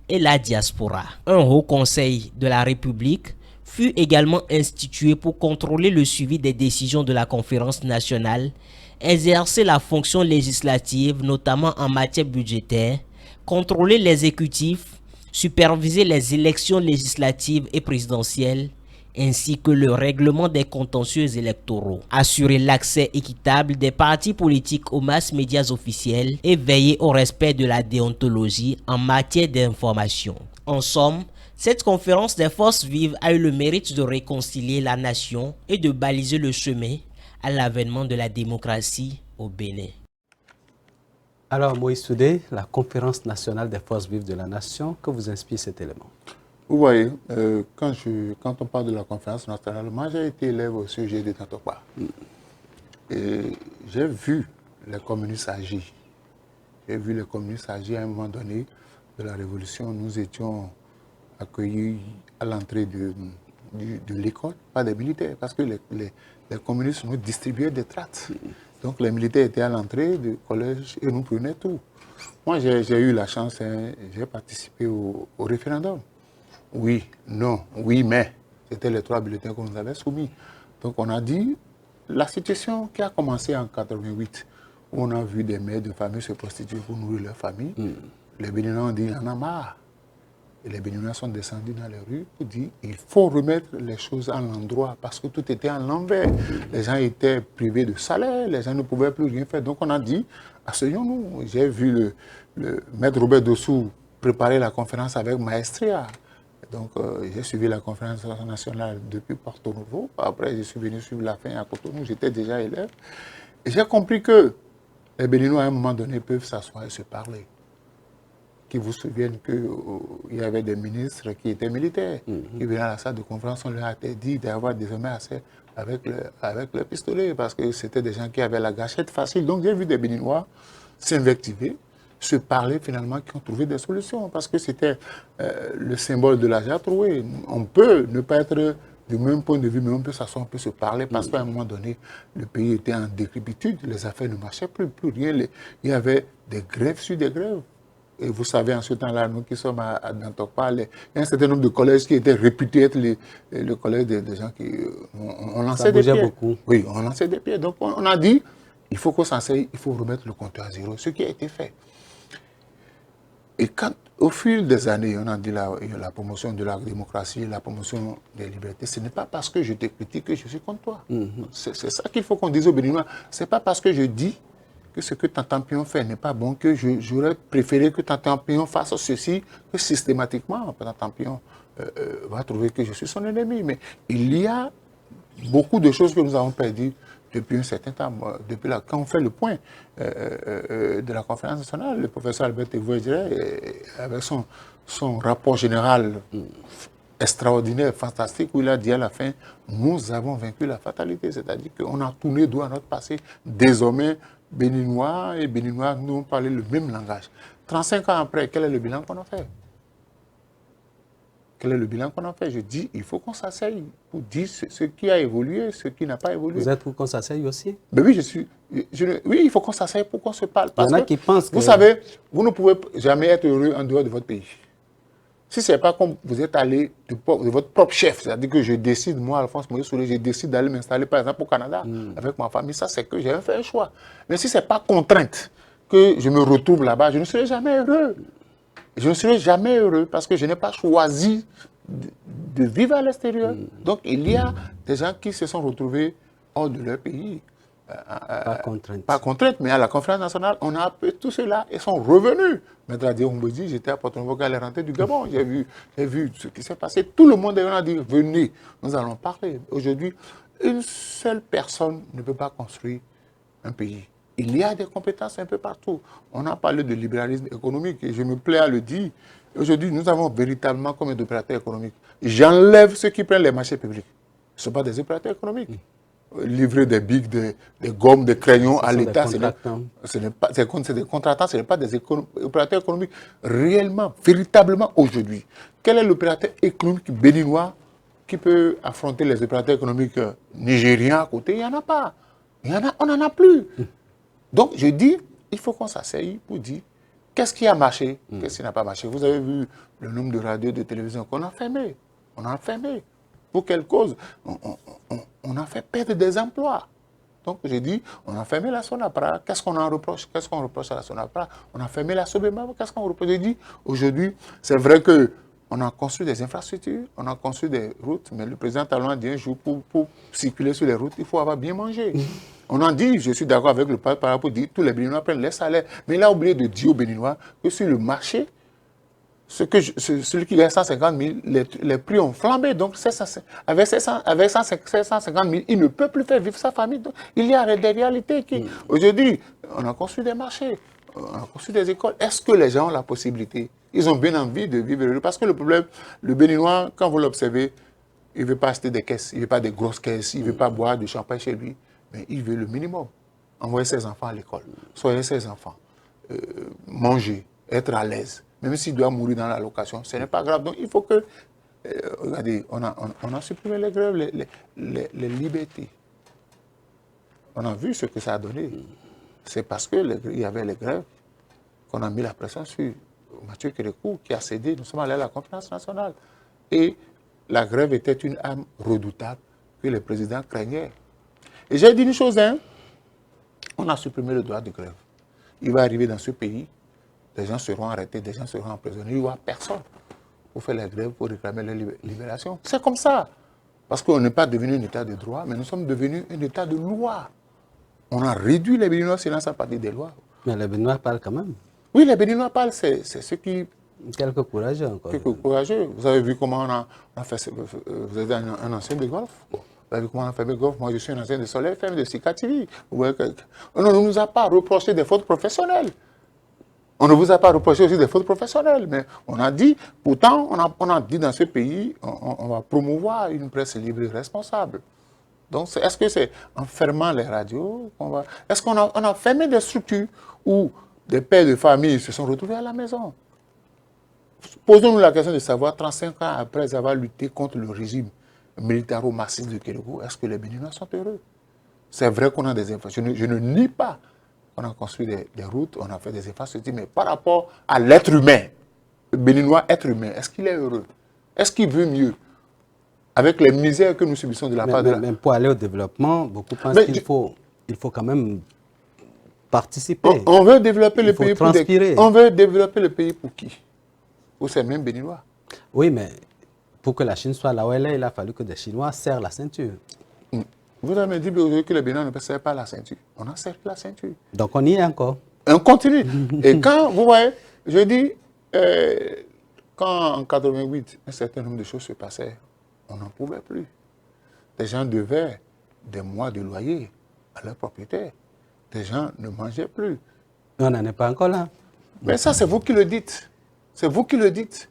et la diaspora. Un haut conseil de la République fut également institué pour contrôler le suivi des décisions de la conférence nationale, exercer la fonction législative, notamment en matière budgétaire, contrôler l'exécutif, superviser les élections législatives et présidentielles, ainsi que le règlement des contentieux électoraux, assurer l'accès équitable des partis politiques aux masses médias officiels et veiller au respect de la déontologie en matière d'information. En somme, cette conférence des forces vives a eu le mérite de réconcilier la nation et de baliser le chemin à l'avènement de la démocratie au Bénin. Alors Moïse Toudé, la conférence nationale des forces vives de la nation, que vous inspire cet élément? Vous voyez, quand on parle de la conférence nationale, moi j'ai été élève au CEG de Tatopa. Et j'ai vu les communistes agir. J'ai vu les communistes agir à un moment donné de la Révolution. Nous étions accueillis à l'entrée de l'école, pas des militaires, parce que les communistes nous distribuaient des tracts. Donc les militaires étaient à l'entrée du collège et nous prenaient tout. Moi j'ai eu la chance, j'ai participé au référendum. Oui, non, oui, mais. C'était les 3 bulletins qu'on nous avait soumis. Donc on a dit, la situation qui a commencé en 88, où on a vu des mères de famille se prostituer pour nourrir leur famille, les Béninois ont dit, il en a marre. Et les Béninois sont descendus dans les rues pour dire, il faut remettre les choses à l'endroit, parce que tout était à l'envers. Les gens étaient privés de salaire, les gens ne pouvaient plus rien faire. Donc on a dit, asseyons-nous. J'ai vu le maître Robert Dossou préparer la conférence avec maestria. Donc, j'ai suivi la conférence nationale depuis Porto Novo. Après, je suis venu suivre la fin à Cotonou. J'étais déjà élève. Et j'ai compris que les Béninois, à un moment donné, peuvent s'asseoir et se parler. Qui vous souviennent qu'il y avait des ministres qui étaient militaires. Qui venaient à la salle de conférence, on leur a interdit d'avoir désormais assez avec le pistolet. Parce que c'était des gens qui avaient la gâchette facile. Donc, j'ai vu des Béninois s'invectiver, se parler finalement, qui ont trouvé des solutions, parce que c'était le symbole de la trouvé. On peut ne pas être du même point de vue, mais on peut s'asseoir, on peut se parler, parce qu'à un moment donné, le pays était en décrépitude, les affaires ne marchaient plus rien. Il y avait des grèves sur des grèves. Et vous savez, en ce temps-là, nous qui sommes à Dantokpa, il y a un certain nombre de collèges qui étaient réputés être le collège des gens qui on lançait des pieds. Beaucoup. Oui, on lançait des pieds. Donc on a dit, il faut qu'on s'enseigne, il faut remettre le compteur à zéro, ce qui a été fait. Et quand, au fil des années, on a dit la promotion de la démocratie, la promotion des libertés, ce n'est pas parce que je te critique que je suis contre toi. C'est ça qu'il faut qu'on dise aux Béninois. Ce n'est pas parce que je dis que ce que Tantampion fait n'est pas bon que j'aurais préféré que Tantampion fasse ceci, que systématiquement, Tantampion va trouver que je suis son ennemi. Mais il y a beaucoup de choses que nous avons perdues depuis un certain temps, quand on fait le point de la conférence nationale, le professeur Albert Evoe, avec son rapport général extraordinaire, fantastique, où il a dit à la fin, nous avons vaincu la fatalité, c'est-à-dire qu'on a tourné dos à notre passé. Désormais, Béninois et Béninois, nous on parlait le même langage. 35 ans après, quel est le bilan qu'on a fait? Quel est le bilan qu'on a fait? Je dis, il faut qu'on s'asseye pour dire ce qui a évolué, ce qui n'a pas évolué. Vous êtes pour qu'on s'asseye aussi? Ben oui, oui, il faut qu'on s'asseye pour qu'on se parle. Il y en a qui pensent que... Vous savez, vous ne pouvez jamais être heureux en dehors de votre pays. Si ce n'est pas comme vous êtes allé de votre propre chef, c'est-à-dire que je décide, moi, Alphonse Moïse Soulé, je décide d'aller m'installer, par exemple, au Canada, avec ma famille, ça, c'est que j'ai fait un choix. Mais si ce n'est pas contrainte que je me retrouve là-bas, je ne serai jamais heureux. Je ne serai jamais heureux parce que je n'ai pas choisi de vivre à l'extérieur. Donc, il y a des gens qui se sont retrouvés hors de leur pays. Pas contrainte. Pas contrainte, mais à la conférence nationale, on a appelé tout cela et sont revenus. Maître Adi Oumboudi, j'étais à Porto-Novo, à la rentrée du Gabon. J'ai vu ce qui s'est passé. Tout le monde a dit, venez, nous allons parler. Aujourd'hui, une seule personne ne peut pas construire un pays. Il y a des compétences un peu partout. On a parlé de libéralisme économique et je me plais à le dire. Aujourd'hui, nous avons véritablement combien d'opérateurs économiques? J'enlève ceux qui prennent les marchés publics. Ce ne sont pas des opérateurs économiques. Livrer des bics, des gommes, des crayons à l'État, c'est des contractants, ce n'est pas des opérateurs économiques. Réellement, véritablement aujourd'hui, quel est l'opérateur économique béninois qui peut affronter les opérateurs économiques nigériens à côté? Il n'y en a pas. On n'en a plus. Donc, je dis, il faut qu'on s'asseye pour dire qu'est-ce qui a marché, qu'est-ce qui n'a pas marché. Vous avez vu le nombre de radios, de télévision qu'on a fermé. On a fermé. Pour quelle cause? On a fait perdre des emplois. Donc, je dis, on a fermé la Sonapra. Qu'est-ce qu'on en reproche? Qu'est-ce qu'on reproche à la Sonapra? On a fermé la Sobema. Qu'est-ce qu'on reproche? Je dis, aujourd'hui, c'est vrai qu'on a construit des infrastructures, on a construit des routes, mais le président Talon a dit un jour, pour circuler sur les routes, il faut avoir bien mangé. On a dit, je suis d'accord avec le par rapport à dire tous les Béninois prennent les salaires. Mais il a oublié de dire aux Béninois que sur le marché, celui qui gagne 150 000, les prix ont flambé. Donc, avec 150 000, il ne peut plus faire vivre sa famille. Donc, il y a des réalités qui... Aujourd'hui, on a construit des marchés, on a construit des écoles. Est-ce que les gens ont la possibilité? Ils ont bien envie de vivre heureux. Parce que le problème, le Béninois, quand vous l'observez, il ne veut pas acheter des caisses, il ne veut pas des grosses caisses, il ne veut pas boire du champagne chez lui. Mais il veut le minimum. Envoyer ses enfants à l'école, soigner ses enfants, manger, être à l'aise. Même s'il doit mourir dans la location, ce n'est pas grave. Donc il faut que... regardez, on a supprimé les grèves, les libertés. On a vu ce que ça a donné. C'est parce qu'il y avait les grèves qu'on a mis la pression sur Mathieu Kérékou qui a cédé. Nous sommes allés à la conférence nationale. Et la grève était une arme redoutable que le président craignait. Et j'ai dit une chose, hein, on a supprimé le droit de grève. Il va arriver dans ce pays, des gens seront arrêtés, des gens seront emprisonnés, il n'y aura personne pour faire la grève, pour réclamer leur libération. C'est comme ça. Parce qu'on n'est pas devenu un état de droit, mais nous sommes devenus un état de loi. On a réduit les Béninois silence à partir des lois. Mais les Béninois parlent quand même. Oui, les Béninois parlent, c'est ceux qui... Quelques courageux encore. Quelques courageux. Vous avez vu comment on a fait... Vous êtes un ancien de golf. Vous avez vu comment on a fait le golf. Moi, je suis un ancien de Soleil FM, de Sika TV. On ne nous a pas reproché des fautes professionnelles. On ne vous a pas reproché aussi des fautes professionnelles. Mais on a dit, pourtant, on a dit dans ce pays, on va promouvoir une presse libre et responsable. Donc, est-ce que c'est en fermant les radios qu'on va... Est-ce qu'on a fermé des structures où des pères de famille se sont retrouvés à la maison? Posons-nous la question de savoir, 35 ans après avoir lutté contre le régime militaro-marxiste de Kérékou, est-ce que les Béninois sont heureux? C'est vrai qu'on a des informations. Je ne nie pas on a construit des routes, on a fait des infrastructures, mais par rapport à l'être humain, le Béninois être humain, est-ce qu'il est heureux? Est-ce qu'il veut mieux? Avec les misères que nous subissons de la part de la... Même pour aller au développement, beaucoup pensent qu'il faut quand même participer. On veut développer le pays pour on veut développer le pays pour qui? Pour ces mêmes Béninois. Oui, mais pour que la Chine soit là où elle est, il a fallu que des Chinois serrent la ceinture. Vous avez dit aujourd'hui que les Béninois ne serrent pas la ceinture. On a serré la ceinture. Donc on y est encore. On continue. Et quand, vous voyez, je dis, quand en 88, un certain nombre de choses se passaient, on n'en pouvait plus. Des gens devaient des mois de loyer à leurs propriétaires. Des gens ne mangeaient plus. On n'en est pas encore là. Mais ça, c'est vous qui le dites. C'est vous qui le dites.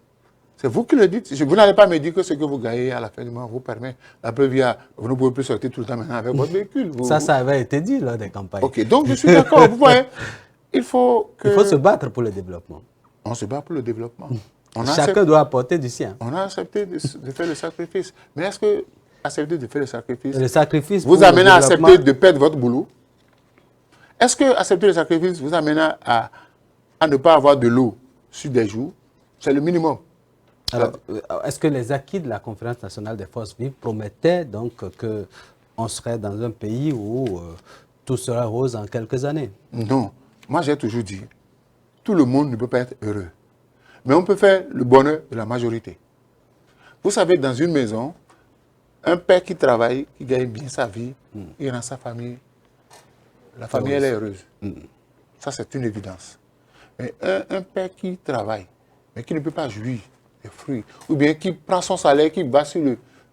C'est vous qui le dites. Vous n'allez pas me dire que ce que vous gagnez à la fin du mois vous permet. La preuve, vous ne pouvez plus sortir tout le temps maintenant avec votre véhicule. Ça avait été dit lors des campagnes. Ok, donc je suis d'accord. Vous voyez, il faut se battre pour le développement. On se bat pour le développement. Chacun doit apporter du sien. On a accepté de faire le sacrifice. Mais est-ce que accepter de faire le sacrifice vous amène à accepter de perdre votre boulot? Est-ce que accepter le sacrifice vous amène à ne pas avoir de l'eau sur des jours? C'est le minimum. Alors, est-ce que les acquis de la Conférence nationale des forces vives promettaient donc qu'on serait dans un pays où tout sera rose en quelques années? Non. Moi, j'ai toujours dit, tout le monde ne peut pas être heureux. Mais on peut faire le bonheur de la majorité. Vous savez, dans une maison, un père qui travaille, qui gagne bien sa vie, il rend sa famille, la famille, elle est heureuse. Ça, c'est une évidence. Mais un père qui travaille, mais qui ne peut pas jouir des fruits, ou bien qui prend son salaire, qui va sur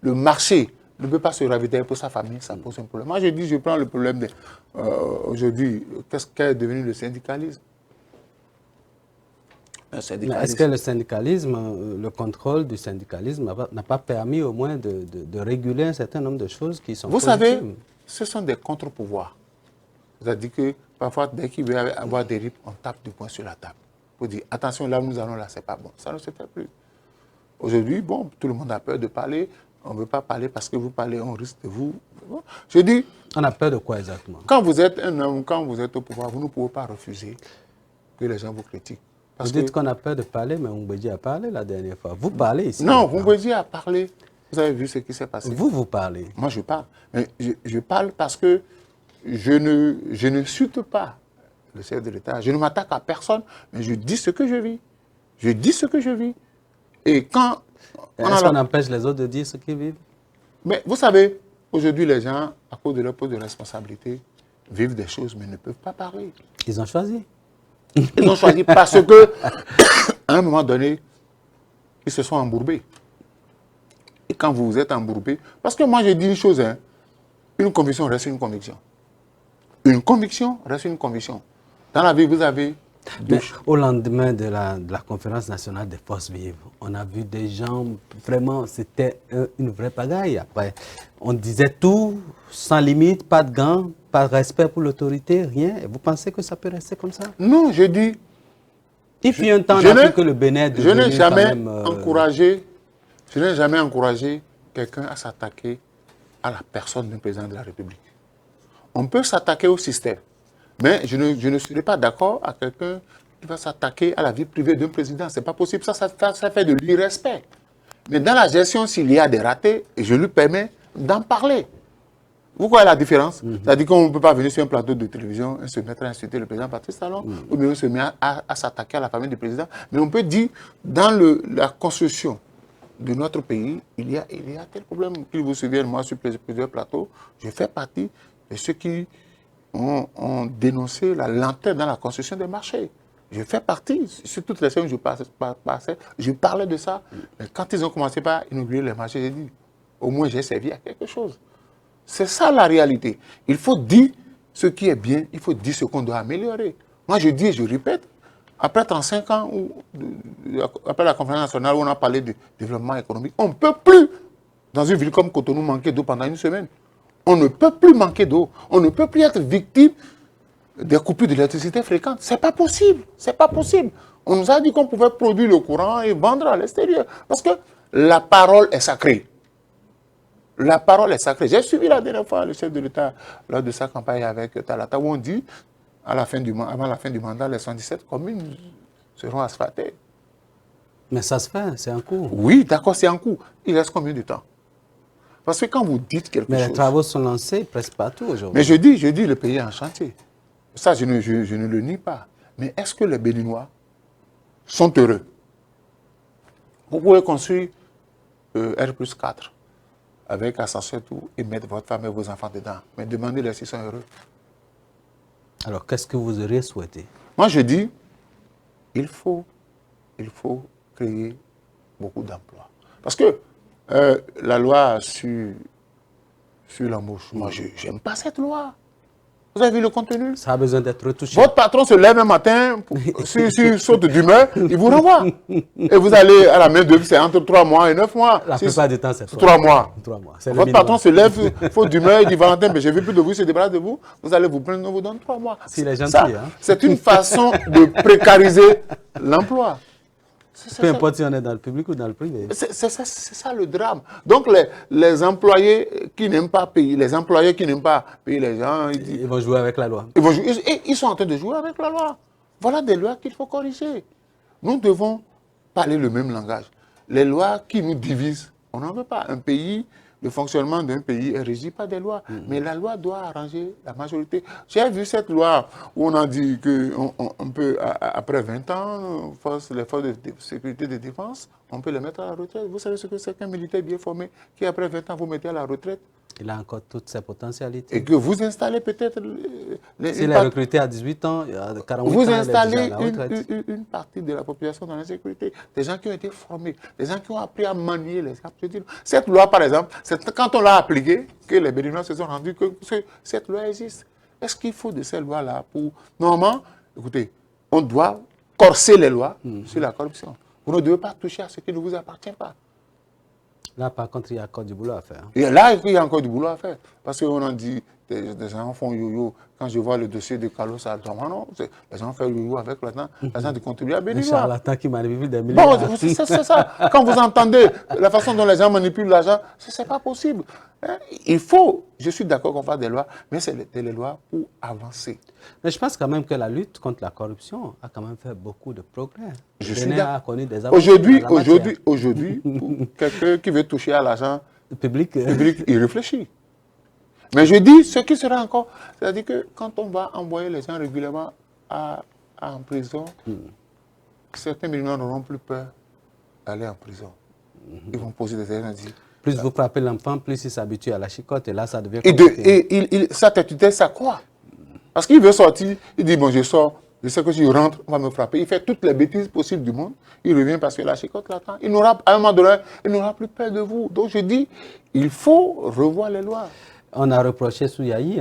le marché, ne peut pas se ravitailler pour sa famille, ça pose un problème. Moi, je dis, je prends le problème aujourd'hui, qu'est-ce qu'est devenu le syndicalisme? Est-ce que le syndicalisme, le contrôle du syndicalisme n'a pas permis au moins de réguler un certain nombre de choses qui sont positives? Vous savez, ce sont des contre-pouvoirs. C'est-à-dire que parfois, dès qu'il veut avoir des rips, on tape du poing sur la table. Pour dire, attention, là où nous allons, là, c'est pas bon. Ça ne se fait plus. Aujourd'hui, bon, tout le monde a peur de parler. On ne veut pas parler parce que vous parlez, on risque de vous... Bon. Je dis... On a peur de quoi exactement? Quand vous êtes un homme, quand vous êtes au pouvoir, vous ne pouvez pas refuser que les gens vous critiquent. Vous dites qu'on a peur de parler, mais Mbedji a parlé la dernière fois. Vous parlez ici? Non, Mbedji a parlé. Vous avez vu ce qui s'est passé? Vous parlez. Moi, je parle. Mais je parle parce que je ne sulte pas le chef de l'État. Je ne m'attaque à personne, mais je dis ce que je vis. Je dis ce que je vis. Et quand... Est-ce qu'on empêche les autres de dire ce qu'ils vivent? Mais vous savez, aujourd'hui, les gens, à cause de leur poste de responsabilité, vivent des choses, mais ne peuvent pas parler. Ils ont choisi. Ils ont choisi parce que, à un moment donné, ils se sont embourbés. Et quand vous vous êtes embourbé, parce que moi je dis une chose, hein, une conviction reste une conviction. Une conviction reste une conviction. Dans la vie, vous avez... Mais au lendemain de la conférence nationale des forces vives, on a vu des gens, vraiment, c'était une vraie pagaille. Après, on disait tout, sans limite, pas de gants, pas de respect pour l'autorité, rien. Et vous pensez que ça peut rester comme ça? Non, je dis... Il fut un temps, on a vu que le Bénin... Je n'ai jamais encouragé... Je n'ai jamais encouragé quelqu'un à s'attaquer à la personne d'un président de la République. On peut s'attaquer au système, mais je ne serai pas d'accord à quelqu'un qui va s'attaquer à la vie privée d'un président. Ce n'est pas possible, ça fait de l'irrespect. Mais dans la gestion, s'il y a des ratés, je lui permets d'en parler. Vous voyez la différence? C'est-à-dire qu'on ne peut pas venir sur un plateau de télévision et se mettre à insulter le président Patrice Talon, ou bien on se met à s'attaquer à la famille du président. Mais on peut dire, dans la construction de notre pays, il y a tel problème. Qu'il vous souvienne, moi, sur plusieurs plateaux, je fais partie de ceux qui ont dénoncé la lenteur dans la construction des marchés. Je fais partie, sur toutes les scènes où je passais, je parlais de ça. Mais quand ils ont commencé par inaugurer les marchés, j'ai dit, au moins j'ai servi à quelque chose. C'est ça la réalité. Il faut dire ce qui est bien, il faut dire ce qu'on doit améliorer. Moi, je dis et je répète, après 35 ans, après la conférence nationale où on a parlé de développement économique, on ne peut plus, dans une ville comme Cotonou, manquer d'eau pendant une semaine. On ne peut plus manquer d'eau. On ne peut plus être victime des coupures d'électricité fréquentes. Ce n'est pas possible. C'est pas possible. On nous a dit qu'on pouvait produire le courant et vendre à l'extérieur. Parce que la parole est sacrée. La parole est sacrée. J'ai suivi la dernière fois le chef de l'État lors de sa campagne avec Talata, où on dit, avant la fin du mandat, les 77 communes seront asphaltées. Mais ça se fait, c'est en cours. Oui, d'accord, c'est en cours. Il reste combien de temps? Parce que quand vous dites quelque Mais chose... les travaux sont lancés presque partout aujourd'hui. Mais je dis, le pays est en chantier. Ça, je ne le nie pas. Mais est-ce que les Béninois sont heureux? Vous pouvez construire R+4 avec ascenseur tout et mettre votre femme et vos enfants dedans. Mais demandez-leur s'ils sont heureux. Alors, qu'est-ce que vous auriez souhaité? Moi, je dis, il faut créer beaucoup d'emplois. Parce que la loi sur l'embauche, moi, je n'aime pas cette loi. Vous avez vu le contenu? Ça a besoin d'être retouché. Votre patron se lève un matin, s'il saute d'humeur, il vous renvoie. Et vous allez à la main d'œuvre, c'est entre 3 mois et 9 mois. La plupart du temps, c'est 3 mois. 3 mois. Votre patron se lève, faute d'humeur, il dit Valentin, mais je ne veux plus de vous, il se débarrasse de vous. Vous allez vous plaindre, on vous donne 3 mois. S'il est gentil, hein. C'est une façon de précariser l'emploi. Peu importe si on est dans le public ou dans le privé. C'est ça le drame. Donc les employés qui n'aiment pas payer, les employés qui n'aiment pas payer les gens, ils vont jouer avec la loi. Ils sont en train de jouer avec la loi. Voilà des lois qu'il faut corriger. Nous devons parler le même langage. Les lois qui nous divisent, on n'en veut pas. Le fonctionnement d'un pays est régi par des lois. Mais la loi doit arranger la majorité. J'ai vu cette loi où on a dit qu'on peut, après 20 ans, les forces de sécurité et de défense, on peut les mettre à la retraite. Vous savez ce que c'est qu'un militaire bien formé qui, après 20 ans, vous mettez à la retraite? Il a encore toutes ses potentialités. Et que vous installez peut-être... S'il est recruté à 18 ans, à 48 ans, vous installez il est déjà à la retraite. une partie de la population dans l'insécurité. Des gens qui ont été formés, des gens qui ont appris à manier les armes. Cette loi, par exemple, c'est quand on l'a appliquée que les Béninois se sont rendus que cette loi existe. Est-ce qu'il faut de ces lois-là pour... Normalement, écoutez, on doit corser les lois sur la corruption. Vous ne devez pas toucher à ce qui ne vous appartient pas. Là, par contre, il y a encore du boulot à faire. Et là, il y a encore du boulot à faire. Parce qu'on a dit, des gens font yo-yo. Quand je vois le dossier de Carlos Altomano, les gens font yo-yo avec l'argent du contribuable béninois. Un charlatan qui manipule des milliards. Bon, c'est ça. Quand vous entendez la façon dont les gens manipulent l'argent, ce n'est pas possible. Il faut, je suis d'accord qu'on fasse des lois, mais c'est des lois pour avancer. Mais je pense quand même que la lutte contre la corruption a quand même fait beaucoup de progrès. Je suis d'accord. Aujourd'hui, pour quelqu'un qui veut toucher à l'argent public, il réfléchit. Mais je dis ce qui sera encore, c'est-à-dire que quand on va envoyer les gens régulièrement en prison, certains Béninois n'auront plus peur d'aller en prison. Ils vont poser des questions. Plus vous frappez l'enfant, plus il s'habitue à la chicotte et là ça devient compliqué. Sa tête, ça croit. Parce qu'il veut sortir, il dit bon je sors, je sais que si je rentre, on va me frapper. Il fait toutes les bêtises possibles du monde. Il revient parce que la chicotte l'attend. À un moment donné, il n'aura plus peur de vous. Donc je dis, il faut revoir les lois. On a reproché sous Yahi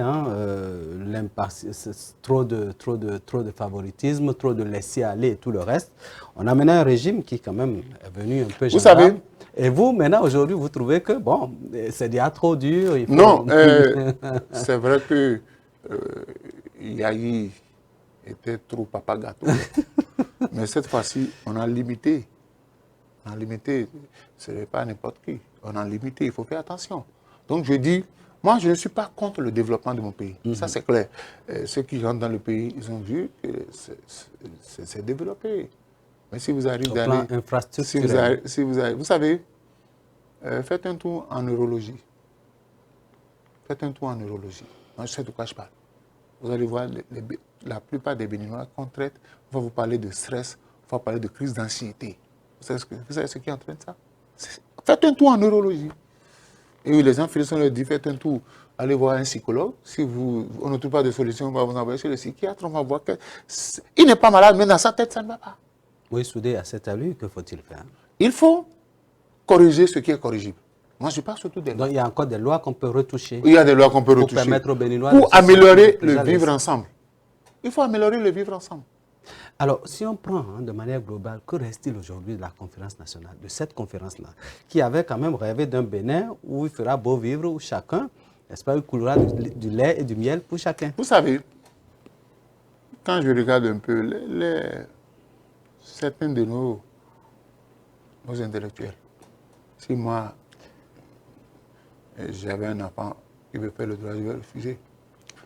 trop de favoritisme, trop de laisser-aller et tout le reste. On a mené un régime qui quand même est venu un peu gendarme. Vous savez. Et vous, maintenant, aujourd'hui, vous trouvez que, bon, c'est déjà trop dur. Il faut... Non, c'est vrai que Yahi était trop papa gâteau. Mais cette fois-ci, on a limité. On a limité. Ce n'est pas n'importe qui. On a limité. Il faut faire attention. Donc, je dis, moi, je ne suis pas contre le développement de mon pays. Ça, c'est clair. Ceux qui rentrent dans le pays, ils ont vu que c'est développé. Mais si vous arrivez d'aller... Vous savez, faites un tour en neurologie. Faites un tour en neurologie. Moi, je sais de quoi je parle. Vous allez voir, la plupart des Béninois qu'on traite, on va vous parler de stress, on va vous parler de crise d'anxiété. Vous savez ce qui entraîne ça? Faites un tour en neurologie. Et les gens finissent leur dire, faites un tour, allez voir un psychologue. Si on ne trouve pas de solution, on va vous envoyer chez le psychiatre, on va voir que... Il n'est pas malade, mais dans sa tête, ça ne va pas. Oui, soudé à cet allure, que faut-il faire? Il faut corriger ce qui est corrigible. Moi, je parle surtout des lois. Donc, il y a encore des lois qu'on peut retoucher. Il y a des lois qu'on peut retoucher. Pour permettre aux Béninois pour améliorer le vivre ensemble. Il faut améliorer le vivre ensemble. Alors, si on prend de manière globale, que reste-t-il aujourd'hui de la conférence nationale, de cette conférence-là, qui avait quand même rêvé d'un Bénin où il fera beau vivre, où chacun, n'est-ce pas, il coulera du lait et du miel pour chacun. Vous savez, quand je regarde un peu certains de nos intellectuels, si moi, j'avais un enfant qui veut faire le droit, je vais refuser.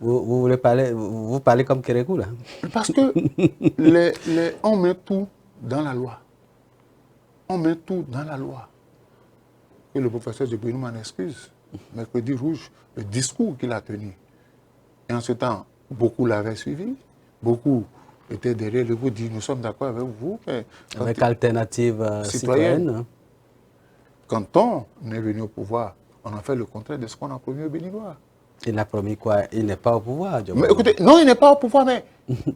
Vous parlez comme Kérékou, là. Parce que on met tout dans la loi. On met tout dans la loi. Que le professeur Djibril m'en excuse. Mercredi rouge, le discours qu'il a tenu. Et en ce temps, beaucoup l'avaient suivi. Beaucoup étaient derrière le vous dit nous sommes d'accord avec vous. Avec Alternative Citoyenne. Quand on est venu au pouvoir, on a fait le contraire de ce qu'on a promis aux Béninois. Il a promis quoi? Il n'est pas au pouvoir. Mais écoutez, non, il n'est pas au pouvoir, mais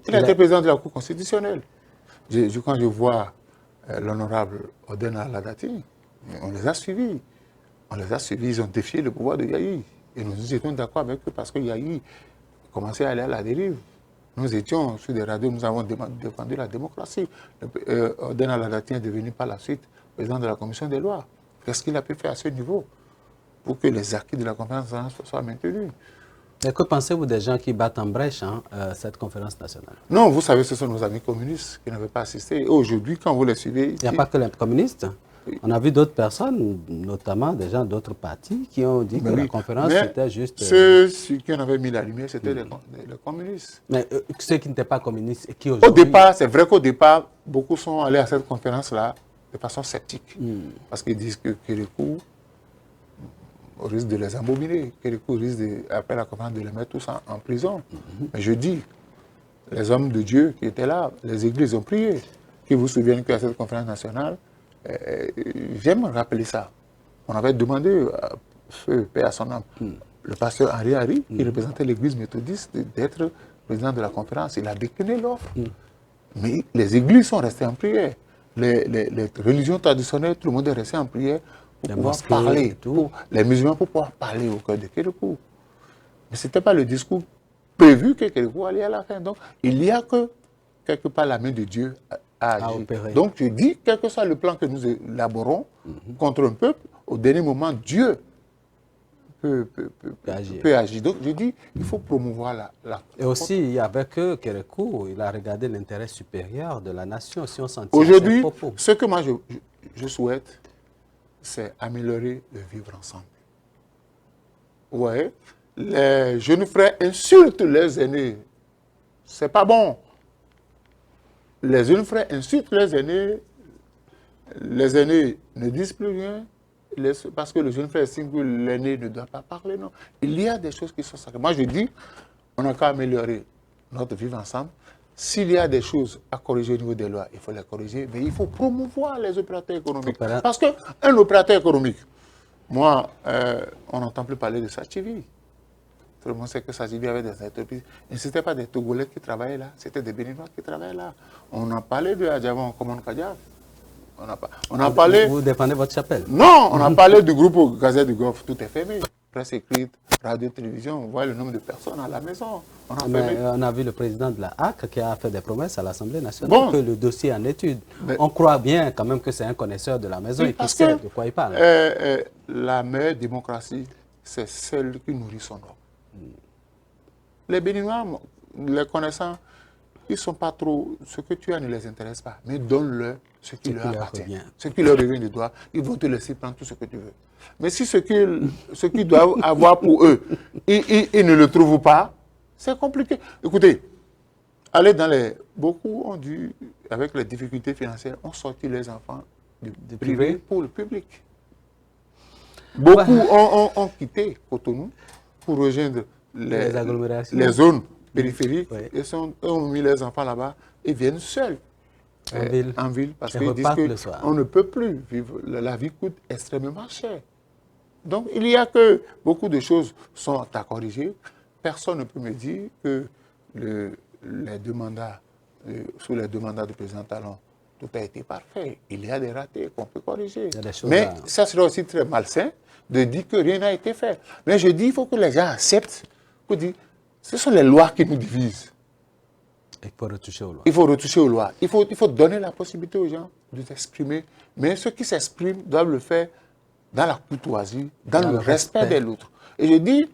il a été président de la Cour constitutionnelle. Quand je vois l'honorable Oden Aladati, on les a suivis. On les a suivis, ils ont défié le pouvoir de Yahi. Et nous étions d'accord avec eux parce que Yahi commençait à aller à la dérive. Nous étions sur des radios, nous avons défendu la démocratie. Oden Aladati est devenu par la suite président de la commission des lois. Qu'est-ce qu'il a pu faire à ce niveau pour que les acquis de la conférence nationale soient maintenus? Et que pensez-vous des gens qui battent en brèche cette conférence nationale? Non, vous savez, ce sont nos amis communistes qui n'avaient pas assisté. Et aujourd'hui, quand vous les suivez... Il n'y a pas que les communistes. On a vu d'autres personnes, notamment des gens d'autres partis, qui ont dit que la conférence était juste... Ceux qui en avaient mis la lumière, c'était les communistes. Mais ceux qui n'étaient pas communistes, et qui aujourd'hui... Au départ, c'est vrai qu'au départ, beaucoup sont allés à cette conférence-là de façon sceptique. Parce qu'ils disent que Kérékou risque de les embobiner. Kérékou risque, après la conférence, de les mettre tous en prison. Mais je dis, les hommes de Dieu qui étaient là, les églises ont prié. Qui vous souviennent qu'à cette conférence nationale, j'aime rappeler ça. On avait demandé à feu, paix à son âme, le pasteur Henri Harry, qui représentait l'église méthodiste, d'être président de la conférence. Il a décliné l'offre. Mais les églises sont restées en prière. Les religions traditionnelles, tout le monde est resté en prière pour pouvoir parler. Les musulmans pour pouvoir parler au cœur de Kérékou. Mais ce n'était pas le discours prévu que Kérékou allait à la fin. Donc, il y a que, quelque part, la main de Dieu à agir. Donc, je dis, quel que soit le plan que nous élaborons contre un peuple, au dernier moment, Dieu peut agir. Donc, je dis, il faut promouvoir la... Et aussi, avec Kérékou, il a regardé l'intérêt supérieur de la nation, si on s'en tient. Aujourd'hui, ce que moi, je souhaite, c'est améliorer le vivre ensemble. Vous voyez, les jeunes frères insultent les aînés. C'est pas bon. Les jeunes frères insultent les aînés ne disent plus rien, parce que le jeune frère estime que l'aîné ne doit pas parler. Non. Il y a des choses qui sont sacrées. Moi, je dis, on n'a qu'à améliorer notre vivre ensemble. S'il y a des choses à corriger au niveau des lois, il faut les corriger, mais il faut promouvoir les opérateurs économiques. Parce qu'un opérateur économique, moi, on n'entend plus parler de Sachivi. Tout le monde sait que Sachivi avait des entreprises. Et ce n'était pas des Togolais qui travaillaient là, c'était des Béninois qui travaillaient là. On a parlé de Adjavan Common Kadiaf. On a parlé... Vous défendez votre chapelle? Non, on a parlé du groupe Gazette du Golfe, tout est fermé. Presse écrite, radio, télévision, on voit le nombre de personnes à la maison. On a vu le président de la HAC qui a fait des promesses à l'Assemblée nationale que le dossier est en étude. On croit bien quand même que c'est un connaisseur de la maison et qui sait de quoi il parle. La meilleure démocratie, c'est celle qui nourrit son homme. Les Béninois, les connaissants, ils ne sont pas trop... Ce que tu as ne les intéresse pas, mais donne-leur ce qui leur appartient. Ce qui leur revient de droit, ils vont te laisser prendre tout ce que tu veux. Mais si ce qu'ils doivent avoir pour eux, ils ne le trouvent pas, c'est compliqué. Écoutez, allez dans les... Beaucoup ont dû, avec les difficultés financières, ont sorti les enfants du privé pour le public. Beaucoup ont quitté Cotonou pour rejoindre les zones périphériques et ont mis les enfants là-bas et viennent seuls en ville parce qu'ils disent qu'on ne peut plus vivre. La vie coûte extrêmement cher. Donc, il y a que beaucoup de choses sont à corriger. Personne ne peut me dire que sous les deux mandats du président Talon, tout a été parfait. Il y a des ratés qu'on peut corriger. Mais ça serait aussi très malsain de dire que rien n'a été fait. Mais je dis, il faut que les gens acceptent que ce sont les lois qui nous divisent. Il faut retoucher aux lois. Il faut retoucher aux lois. Il faut donner la possibilité aux gens de s'exprimer. Mais ceux qui s'expriment doivent le faire dans la courtoisie, dans le respect de l'autre. Et je dis,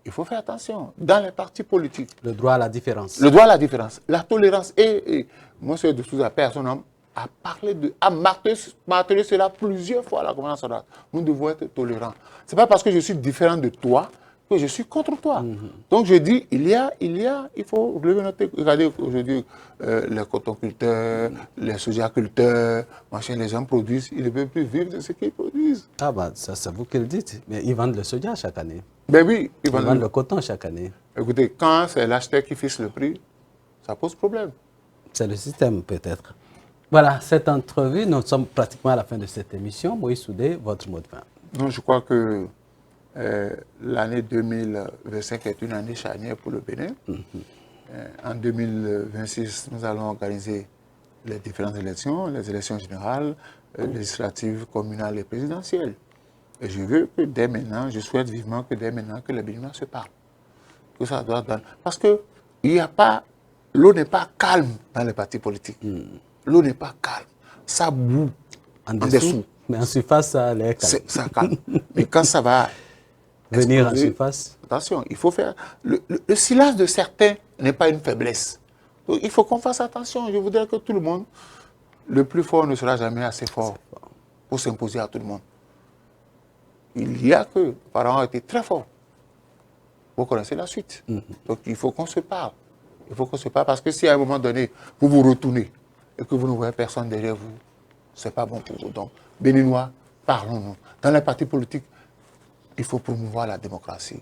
il faut faire attention. Dans les partis politiques. Le droit à la différence. Le droit à la différence. La tolérance. Et moi, c'est de Sousa, personne a martelé cela plusieurs fois à la conférence nationale. Nous devons être tolérants. Ce n'est pas parce que je suis différent de toi que je suis contre toi. Donc je dis, il faut noter, regardez aujourd'hui les cotonculteurs, les sojaculteurs, machin, les gens produisent, ils ne peuvent plus vivre de ce qu'ils produisent. Ah bah, ça c'est vous qui le dites, mais ils vendent le soja chaque année. Ben oui, Ils vendent le coton chaque année. Écoutez, quand c'est l'acheteur qui fixe le prix, ça pose problème. C'est le système peut-être. Voilà, cette entrevue, nous sommes pratiquement à la fin de cette émission. Moïse Soudé, votre mot de fin. Non, je crois que l'année 2025 est une année charnière pour le Bénin. En 2026, nous allons organiser les différentes élections, les élections générales, législatives, communales et présidentielles. Et je veux que dès maintenant, je souhaite vivement que dès maintenant, que les Béninois se parlent. Que ça doit donner. Parce que l'eau n'est pas calme dans les partis politiques. L'eau n'est pas calme. Ça boue en dessous. Mais en surface, ça l'est calme. Ça calme. Mais quand ça va venir exploser, en surface. Attention, il faut faire. Le silence de certains n'est pas une faiblesse. Donc, il faut qu'on fasse attention. Je voudrais que tout le monde, le plus fort ne sera jamais assez fort pour s'imposer à tout le monde. Il y a que les parents ont été très forts. Vous connaissez la suite. Donc il faut qu'on se parle. Il faut qu'on se parle parce que si à un moment donné, vous vous retournez et que vous ne voyez personne derrière vous, ce n'est pas bon pour vous. Donc, Béninois, parlons-nous. Dans les partis politiques, il faut promouvoir la démocratie.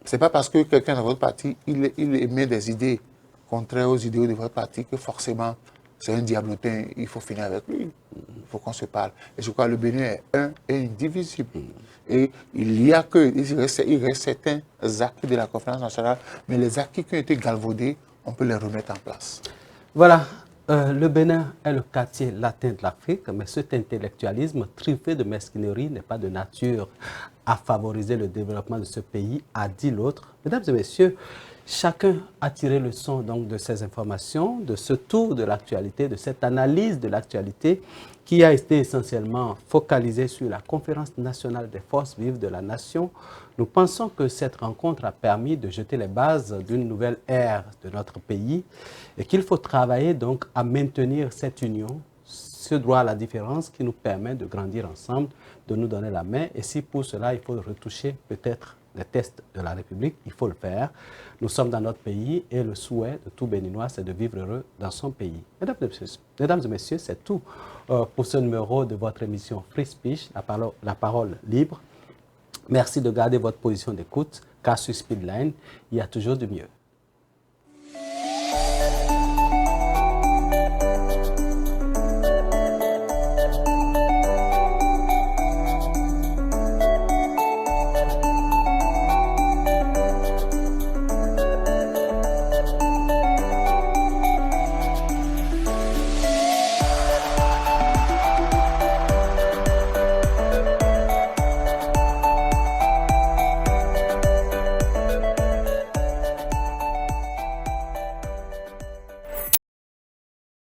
Ce n'est pas parce que quelqu'un dans votre parti, il émet des idées contraires aux idéaux de votre parti que forcément, c'est un diablotin, il faut finir avec lui. Il faut qu'on se parle. Et je crois que le Bénin est un et indivisible. Et il reste certains acquis de la conférence nationale, mais les acquis qui ont été galvaudés, on peut les remettre en place. Voilà, le Bénin est le quartier latin de l'Afrique, mais cet intellectualisme truffé de mesquinerie n'est pas de nature à favoriser le développement de ce pays, a dit l'autre. Mesdames et messieurs, chacun a tiré le son donc, de ces informations, de ce tour de l'actualité, de cette analyse de l'actualité qui a été essentiellement focalisée sur la Conférence nationale des forces vives de la nation. Nous pensons que cette rencontre a permis de jeter les bases d'une nouvelle ère de notre pays et qu'il faut travailler donc à maintenir cette union, ce droit à la différence qui nous permet de grandir ensemble, de nous donner la main. Et si pour cela, il faut retoucher peut-être les tests de la République, il faut le faire. Nous sommes dans notre pays et le souhait de tout Béninois, c'est de vivre heureux dans son pays. Mesdames et messieurs, c'est tout pour ce numéro de votre émission Free Speech, la parole libre. Merci de garder votre position d'écoute, car sur Speedline, il y a toujours du mieux.